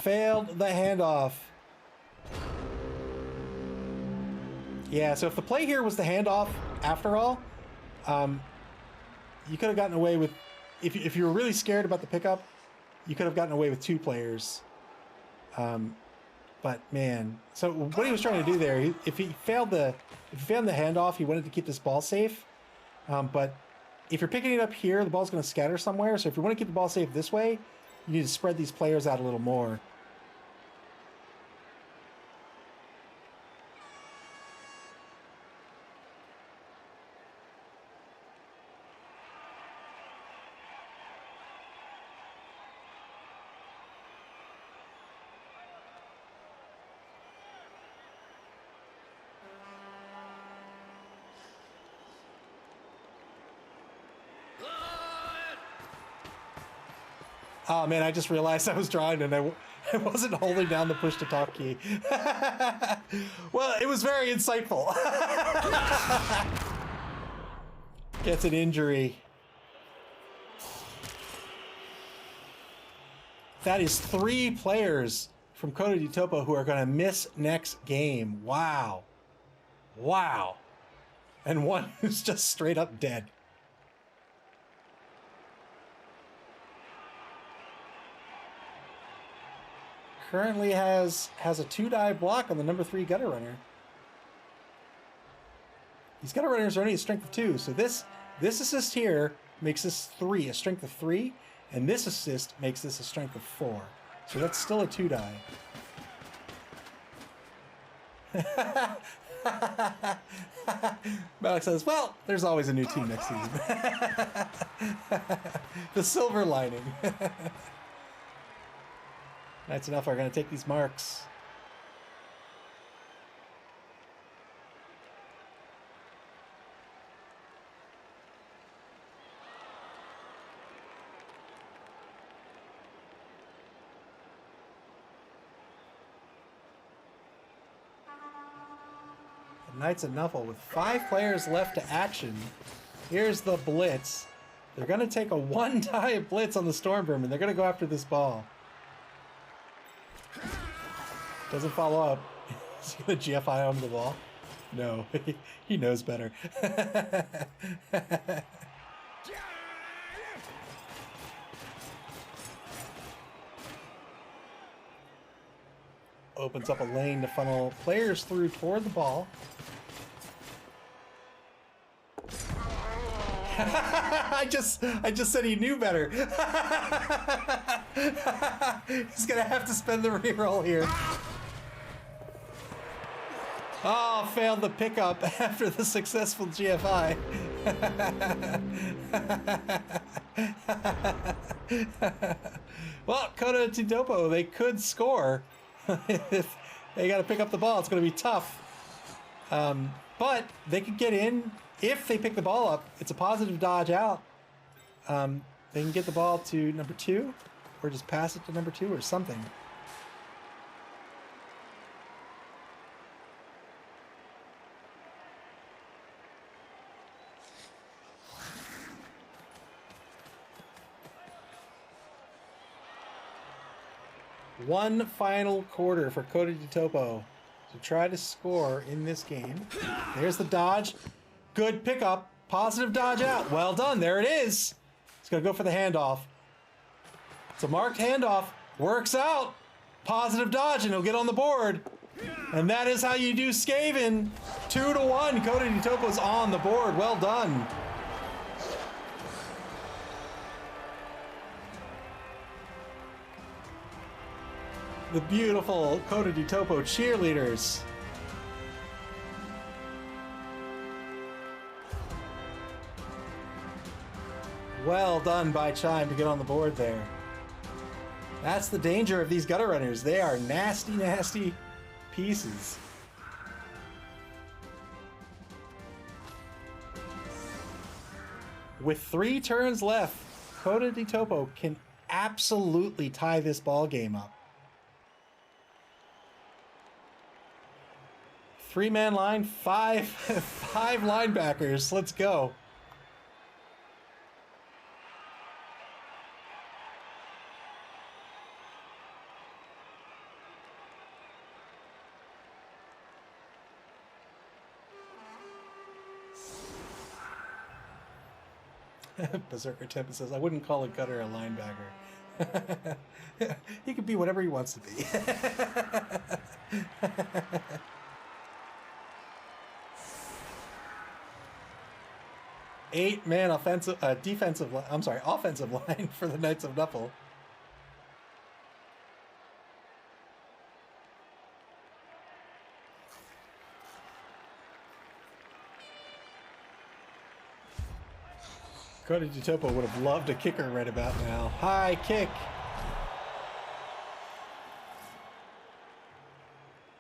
Failed the handoff. Yeah, so if the play here was the handoff, after all, you could have gotten away with... If you were really scared about the pickup, you could have gotten away with 2 players. But man, so what he was trying to do there, if he failed the handoff, he wanted to keep this ball safe. But if you're picking it up here, the ball's going to scatter somewhere. So if you want to keep the ball safe this way, you need to spread these players out a little more. Oh man, I just realized I was drawing and I wasn't holding down the push to talk key. Well, it was very insightful. Gets an injury. That is 3 players from Coda di Topo who are going to miss next game. Wow. Wow. And one who's just straight up dead. Currently has a 2-die block on the number 3 gutter runner. These gutter runners are only a strength of 2, so this assist here makes this 3, a strength of 3, and this assist makes this a strength of 4. So that's still a 2-die. Malik says, well, there's always a new team next season. The silver lining. Knights of Nuffle are going to take these marks. Knights of Nuffle with 5 players left to action. Here's the blitz. They're going to take a 1-die blitz on the Stormbream, and they're going to go after this ball. Doesn't follow up. Is he going to GFI onto the ball? No, he knows better. Opens up a lane to funnel players through toward the ball. I just said he knew better. He's gonna have to spend the reroll here. Oh, failed the pickup after the successful GFI. Well, Coda di Topo, they could score. If they got to pick up the ball, it's going to be tough. But they could get in if they pick the ball up. It's a positive dodge out. They can get the ball to number 2, or just pass it to number 2 or something. One final quarter for Coda di Topo to try to score in this game. There's the dodge. Good pickup. Positive dodge out. Well done. There it is. He's going to go for the handoff. It's a marked handoff. Works out. Positive dodge, and he'll get on the board. And that is how you do Skaven. 2-1. Coda di Topo's on the board. Well done. The beautiful Coda di Topo cheerleaders. Well done by Chime to get on the board there. That's the danger of these gutter runners. They are nasty, nasty pieces. With 3 turns left, Coda di Topo can absolutely tie this ball game up. 3-man line, 5 linebackers. Let's go. Berserker Tempest says, I wouldn't call a gutter a linebacker. He could be whatever he wants to be. 8-man offensive line for the Knights of Nuffle. Coda di Topo would have loved a kicker right about now. High kick.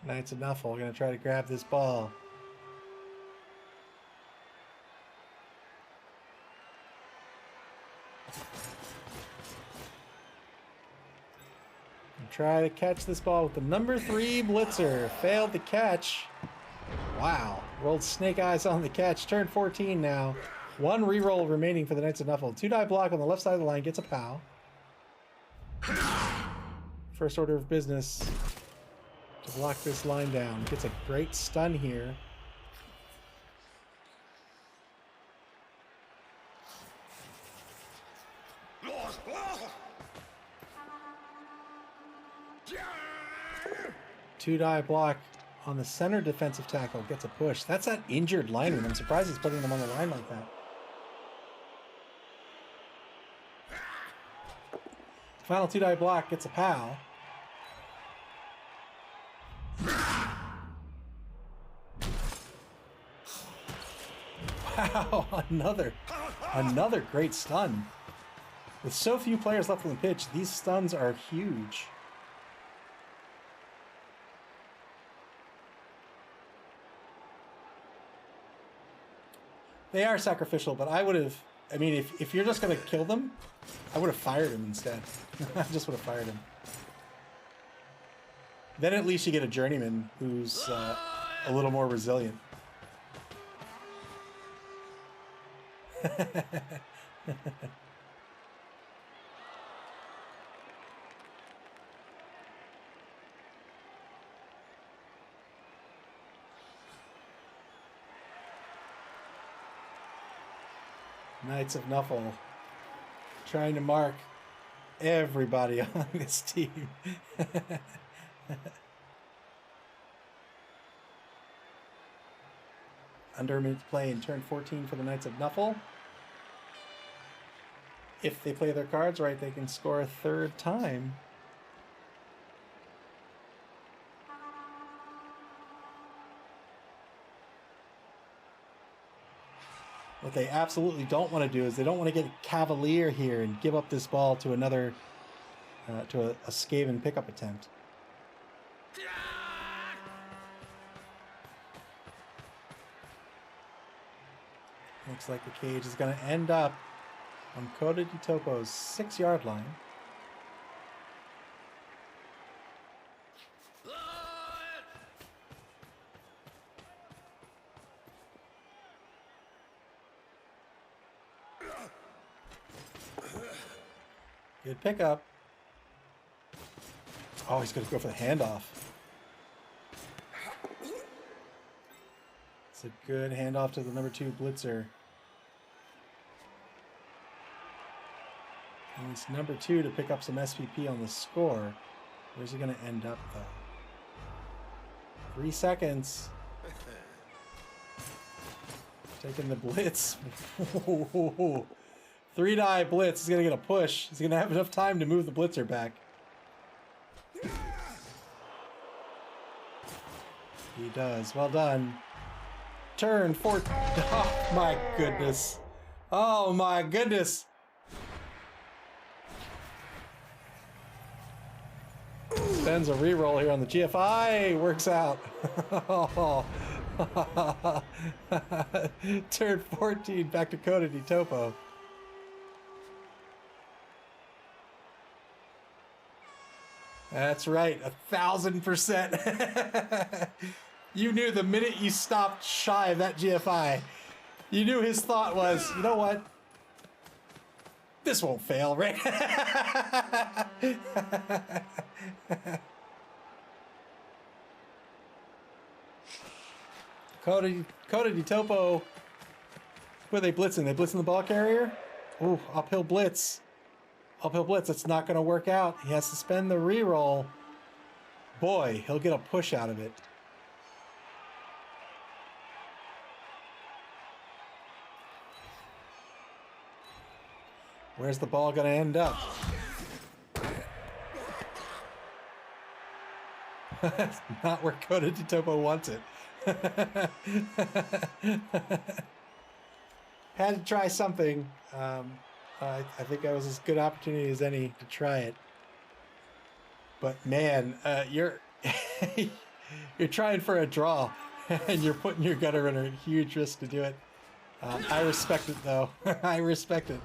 Knights of Nuffle are going to try to grab this ball. Try to catch this ball with the number 3 blitzer. Failed the catch. Wow. Rolled snake eyes on the catch. Turn 14 now. 1 reroll remaining for the Knights of Nuffle. 2-die block on the left side of the line. Gets a POW. First order of business to block this line down. Gets a great stun here. Two-die block on the center defensive tackle. Gets a push. That's that injured lineman. I'm surprised he's putting them on the line like that. Final two-die block gets a POW. Wow, another great stun. With so few players left on the pitch, these stuns are huge. They are sacrificial, but I would have... I mean, if you're just going to kill them, I would have fired him instead. I just would have fired him. Then at least you get a journeyman who's a little more resilient. Knights of Nuffle trying to mark everybody on this team. Under a minute to play in turn 14 for the Knights of Nuffle. If they play their cards right, they can score a third time. What they absolutely don't want to do is they don't want to get cavalier here and give up this ball to another, to a Skaven pickup attempt. Looks like the cage is going to end up on Coda di Topo's 6-yard line. Good pickup. Oh, he's going to go for the handoff. It's a good handoff to the number 2 blitzer. And it's number 2 to pick up some SPP on the score. Where's he going to end up, though? 3 seconds. Taking the blitz. 3-die blitz. He's going to get a push. He's going to have enough time to move the blitzer back. He does. Well done. Turn 4. Oh, my goodness. Oh, my goodness. Spends a reroll here on the GFI. Works out. Turn 14 back to Coda di Topo. That's right, 1,000%. You knew the minute you stopped shy of that GFI, you knew his thought was, you know what? This won't fail, right? Coda di Topo. Who are they blitzing? They blitzing the ball carrier? Ooh, uphill blitz. Uphill blitz. It's not going to work out. He has to spend the reroll. Boy, he'll get a push out of it. Where's the ball going to end up? That's not where Coda di Topo wants it. Had to try something. I think that was as good opportunity as any to try it. But man, you're you're trying for a draw, and you're putting your gunner in a huge risk to do it. I respect it, though. I respect it.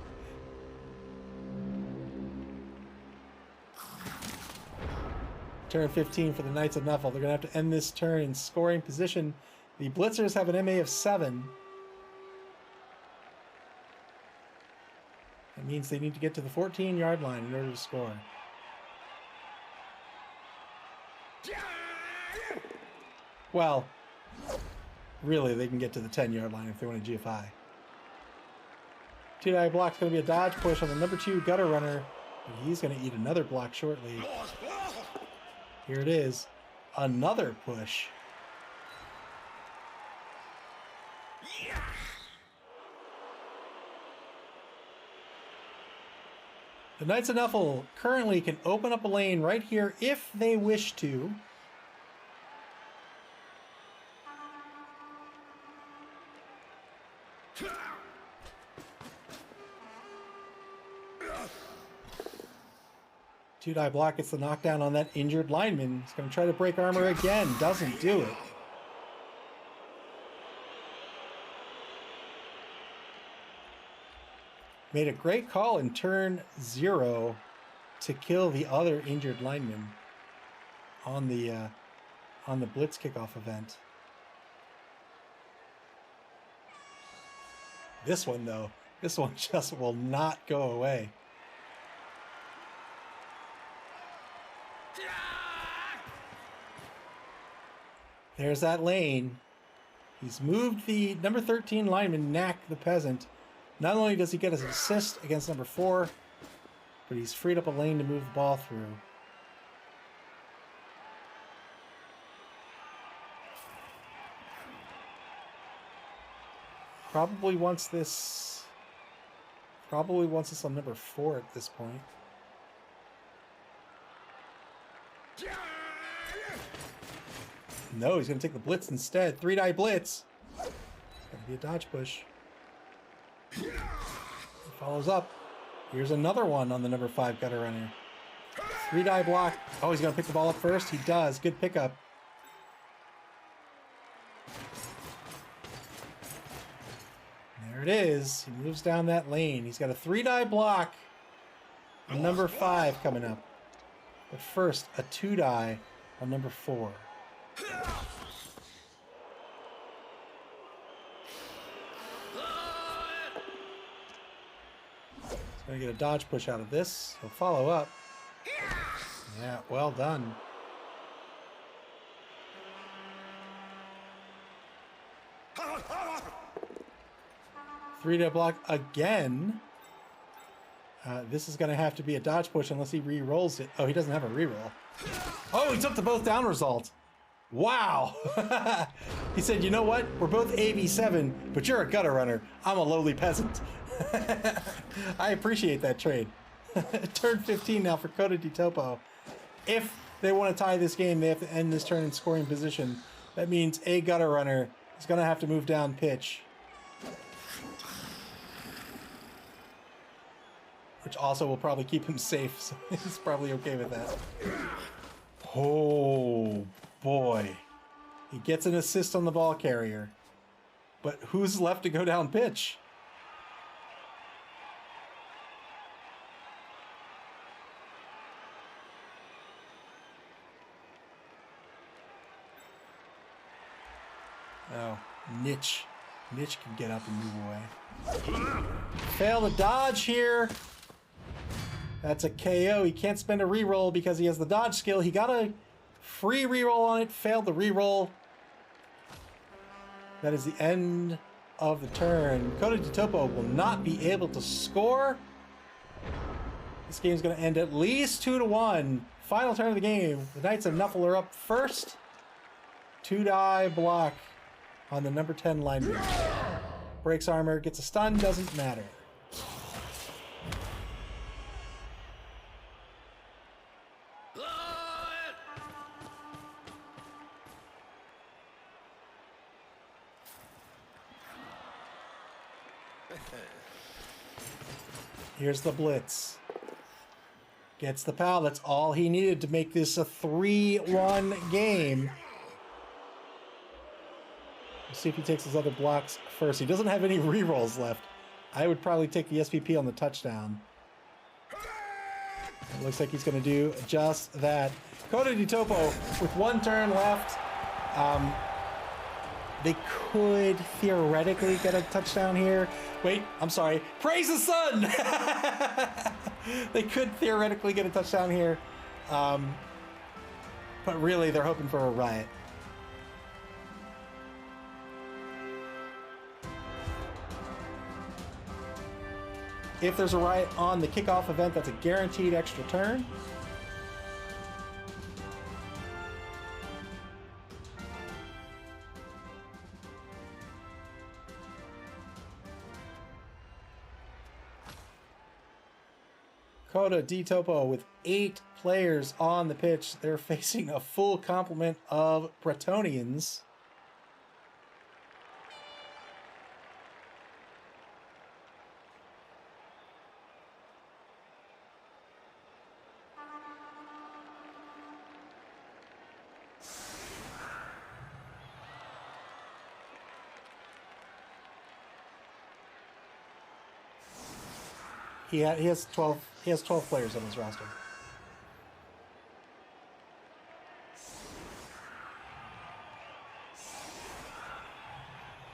Turn 15 for the Knights of Nuffle. They're going to have to end this turn in scoring position. The Blitzers have an MA of 7. That means they need to get to the 14-yard line in order to score. Well, really, they can get to the 10-yard line if they want a GFI. 2-die block's going to be a dodge push on the number 2 gutter runner, but he's going to eat another block shortly. Here it is. Another push. The Knights of Nuffle currently can open up a lane right here if they wish to. Two-die block gets the knockdown on that injured lineman. He's going to try to break armor again. Doesn't do it. Made a great call in turn 0 to kill the other injured lineman on the blitz kickoff event. This one though, this one just will not go away. There's that lane. He's moved the number 13 lineman, Knack the Peasant. Not only does he get his assist against number 4, but he's freed up a lane to move the ball through. Probably wants this on number 4 at this point. No, he's going to take the blitz instead. 3-die blitz. It's going to be a dodge push. He follows up. Here's another one on the number 5 gutter runner. 3-die block. Oh, he's going to pick the ball up first. He does. Good pickup. There it is. He moves down that lane. He's got a 3-die block on number 5 coming up. But first, a 2-die on number 4. He's going to get a dodge push out of this. He'll follow up. Yeah, well done. Three-die block again. This is going to have to be a dodge push unless he re-rolls it. Oh, he doesn't have a re-roll. Oh, he took the both down result. Wow. He said, you know what? We're both AV7, but you're a gutter runner. I'm a lowly peasant. I appreciate that trade. Turn 15 now for Coda Topo. If they want to tie this game, they have to end this turn in scoring position. That means a gutter runner is going to have to move down pitch. Which also will probably keep him safe, so he's probably okay with that. Oh, boy. He gets an assist on the ball carrier. But who's left to go down pitch? Oh, Niche. Niche can get up and move away. Fail to dodge here. That's a KO. He can't spend a reroll because he has the dodge skill. He got a free reroll on it. Failed the reroll. That is the end of the turn. Coda Topo will not be able to score. This game's going to end at least 2-1. Final turn of the game. The Knights of Nuffle are up first. 2-die block on the number 10 lineman. Breaks armor, gets a stun, doesn't matter. Here's the blitz. Gets the pal. That's all he needed to make this a 3-1 game. We'll see if he takes his other blocks first. He doesn't have any rerolls left. I would probably take the SPP on the touchdown. It looks like he's going to do just that. Coda Topo with 1 turn left. They could theoretically get a touchdown here. Wait, I'm sorry. Praise the sun! They could theoretically get a touchdown here. But really, they're hoping for a riot. If there's a riot on the kickoff event, that's a guaranteed extra turn. Coda D Topo with 8 players on the pitch. They're facing a full complement of Bretonians. He has 12 players on his roster.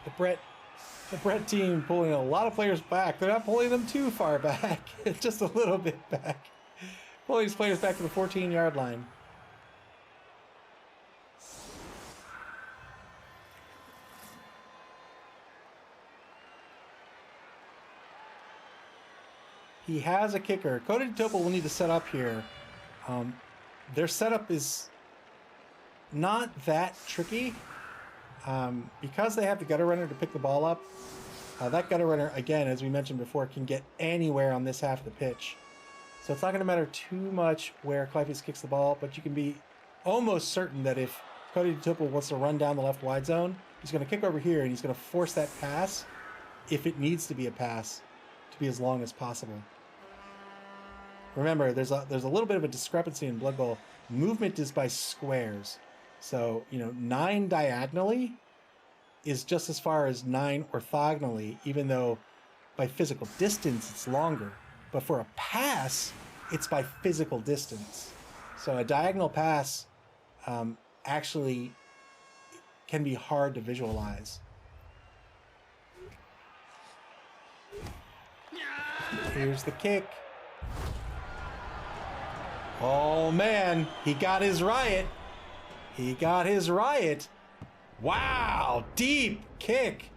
The Brett team pulling a lot of players back. They're not pulling them too far back. Just a little bit back. Pulling these players back to the 14-yard line. He has a kicker. Coda and Topo will need to set up here. Their setup is not that tricky. Because they have the gutter runner to pick the ball up, that gutter runner, again, as we mentioned before, can get anywhere on this half of the pitch. So it's not going to matter too much where Clypeus kicks the ball, but you can be almost certain that if Coda and Topo wants to run down the left wide zone, he's going to kick over here and he's going to force that pass, if it needs to be a pass, to be as long as possible. Remember, there's a little bit of a discrepancy in Blood Bowl. Movement is by squares. So, 9 diagonally is just as far as 9 orthogonally, even though by physical distance it's longer. But for a pass, it's by physical distance. So a diagonal pass actually can be hard to visualize. Here's the kick. Oh man, he got his riot. He got his riot. Wow, deep kick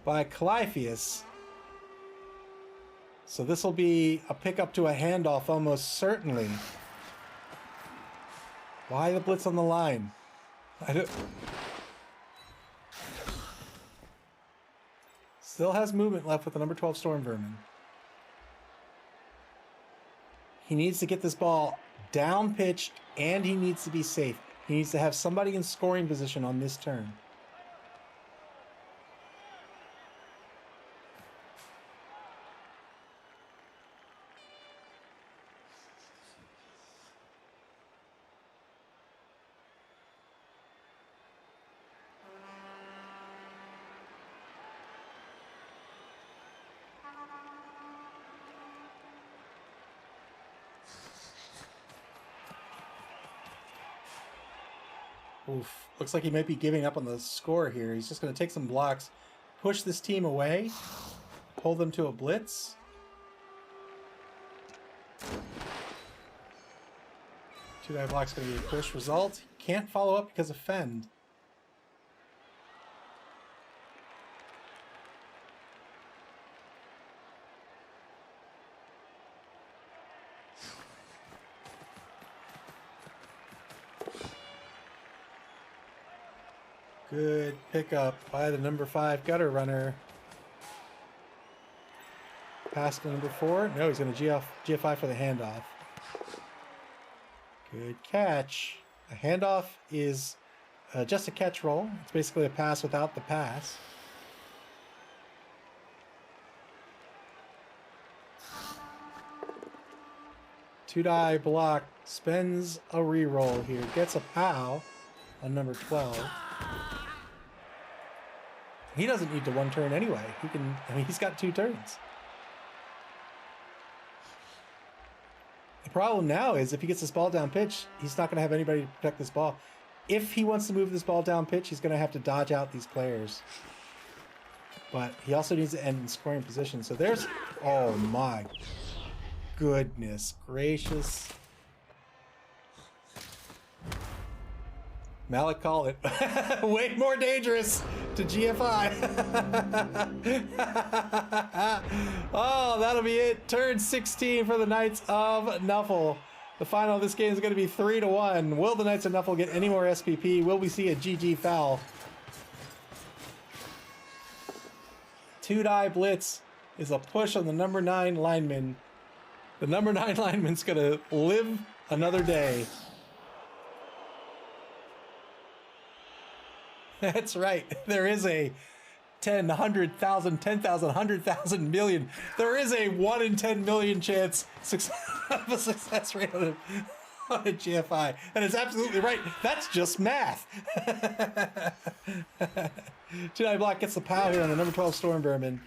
by Clypeus. So this will be a pickup to a handoff almost certainly. Why the blitz on the line? Still has movement left with the number 12 Storm Vermin. He needs to get this ball down pitched and he needs to be safe. He needs to have somebody in scoring position on this turn. Oof. Looks like he might be giving up on the score here. He's just going to take some blocks, push this team away, pull them to a blitz. Two-die block's going to be a push result. Can't follow up because of fend. Good pickup by the number 5 gutter runner. Pass to number 4. No, he's going to GFI for the handoff. Good catch. A handoff is just a catch roll. It's basically a pass without the pass. Two-die block spends a reroll here. Gets a POW on number 12. He doesn't need to one turn anyway. He's got 2 turns. The problem now is if he gets this ball down pitch, he's not going to have anybody to protect this ball. If he wants to move this ball down pitch, he's going to have to dodge out these players. But he also needs to end in scoring position. So there's... Oh my goodness gracious. Malik called it. Way more dangerous to GFI. Oh, that'll be it. Turn 16 for the Knights of Nuffle. The final of this game is going to be 3-1. Will the Knights of Nuffle get any more SPP? Will we see a GG foul? 2-die blitz is a push on the number 9 lineman. The number 9 lineman's going to live another day. That's right. There is a 10, 100,000, 10,000, 100,000 million. There is a 1 in 10 million chance of a success rate on a GFI. And it's absolutely right. That's just math. 2-die block gets the pow here on the number 12 Storm Vermin.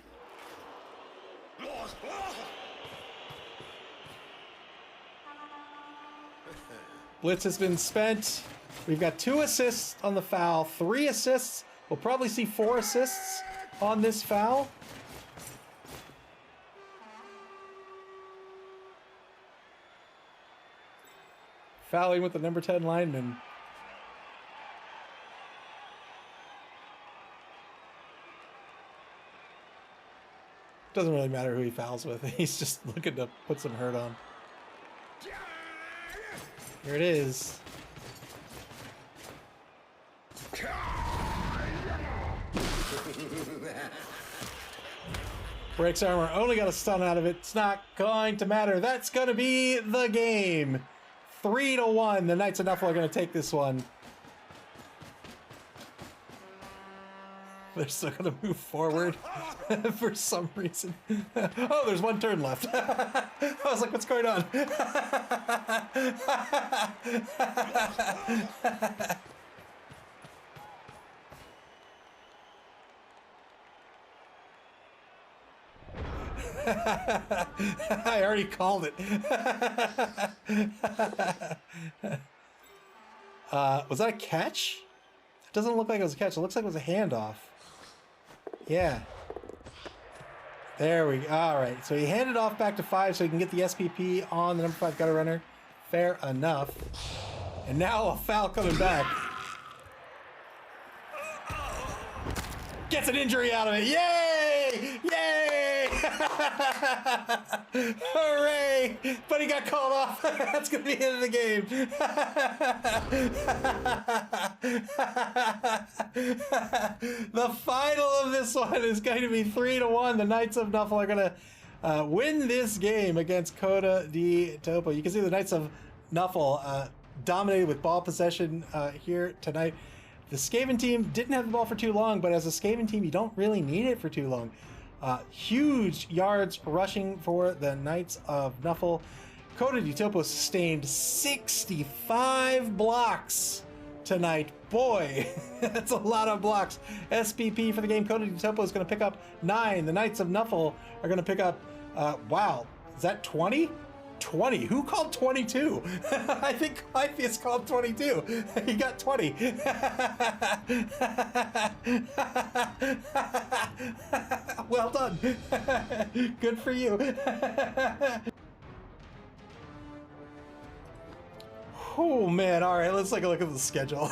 Blitz has been spent. We've got 2 assists on the foul, 3 assists. We'll probably see 4 assists on this foul. Fouling with the number 10 lineman. Doesn't really matter who he fouls with. He's just looking to put some hurt on. Here it is. Breaks armor, only got a stun out of it. It's not going to matter. That's going to be the game. 3-1. The Knights of Nuffle are going to take this one. They're still going to move forward for some reason. Oh, there's 1 turn left. I was like, what's going on? I already called it. Was that a catch? It doesn't look like it was a catch. It looks like it was a handoff. Yeah. There we go. All right. So he handed off back to 5 so he can get the SPP on the number 5 gutter runner. Fair enough. And now a foul coming back. Gets an injury out of it. Yay! Yay! Hooray! But he got called off. That's going to be the end of the game. The final of this one is going to be 3-1. The Knights of Nuffle are going to win this game against Coda di Topo. You can see the Knights of Nuffle dominated with ball possession here tonight. The Skaven team didn't have the ball for too long, but as a Skaven team, you don't really need it for too long. Huge yards rushing for the Knights of Nuffle. Coda di Topo sustained 65 blocks tonight. Boy, that's a lot of blocks. SPP for the game. Coda di Topo is going to pick up 9. The Knights of Nuffle are going to pick up, wow, is that 20? 20. Who called 22? I think Clypeus called 22. He got 20. Well done. Good for you. Oh man, all right, let's take a look at the schedule.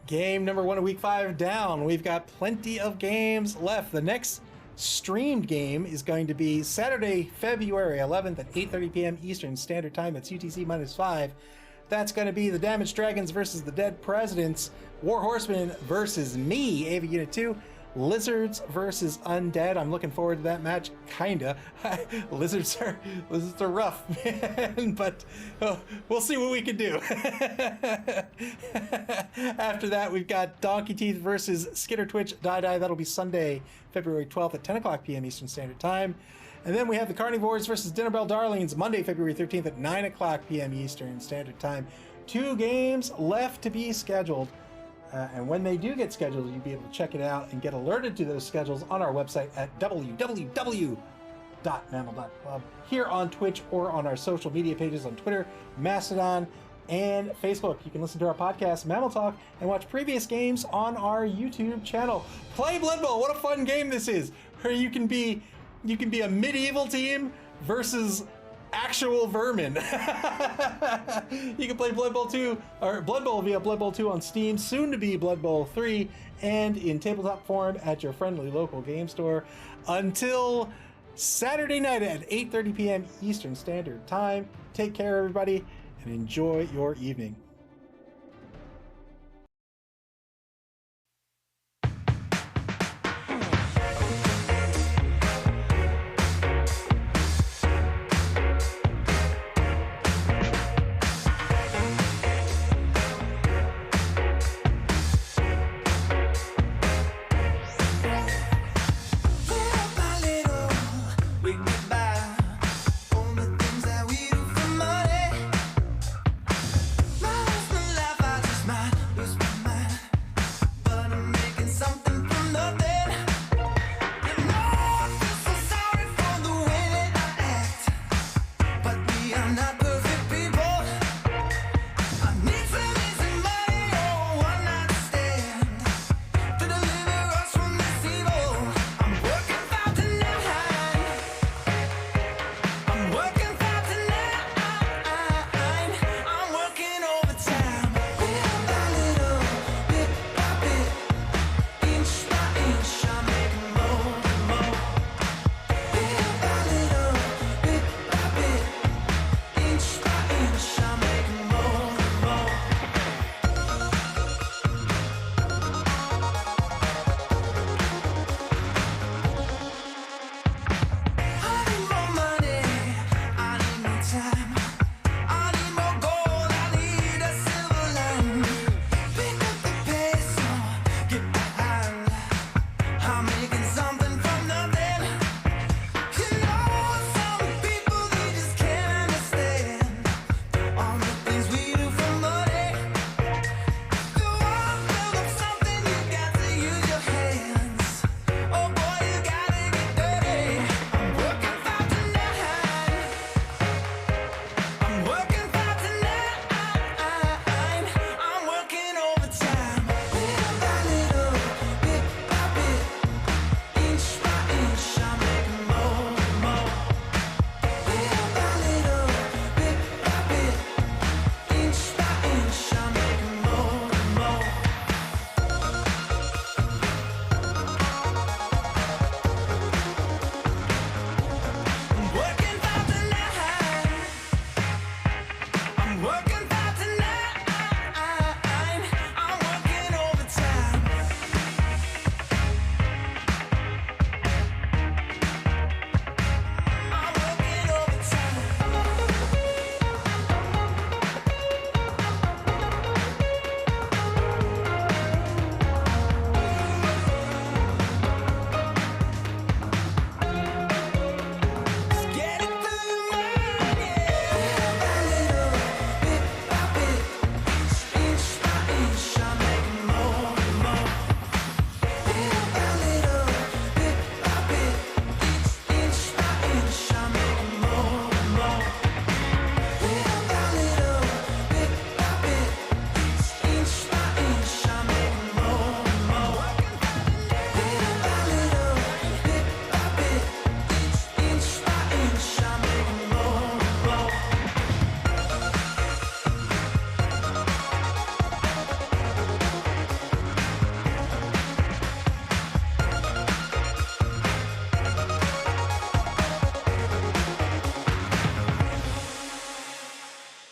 Game number 1 of week 5 down. We've got plenty of games left. The next streamed game is going to be Saturday, February 11th at 8:30 p.m. Eastern Standard Time. That's UTC -5. That's going to be the Damaged Dragons versus the Dead Presidents, War Horsemen versus me, AV Unit 2, Lizards versus Undead. I'm looking forward to that match, kinda. Lizards are rough, man, but we'll see what we can do. After that, we've got Donkey Teeth versus Skitter Twitch Die. That'll be Sunday, February 12th at 10 o'clock p.m. Eastern Standard Time. And then we have the Carnivores versus Dinner Bell Darlings, Monday, February 13th at 9 o'clock p.m. Eastern Standard Time. 2 games left to be scheduled. And when they do get scheduled, you'll be able to check it out and get alerted to those schedules on our website at www.maml.club, here on Twitch or on our social media pages on Twitter, Mastodon, and Facebook. You can listen to our podcast, Mammal Talk, and watch previous games on our YouTube channel. Play Blood Bowl. What a fun game this is, where you can be a medieval team versus actual vermin. You can play Blood Bowl 2 or Blood Bowl via Blood Bowl 2 on Steam, soon to be Blood Bowl 3, and in tabletop form at your friendly local game store until Saturday night at 8:30 p.m. Eastern Standard Time. Take care, everybody, and enjoy your evening.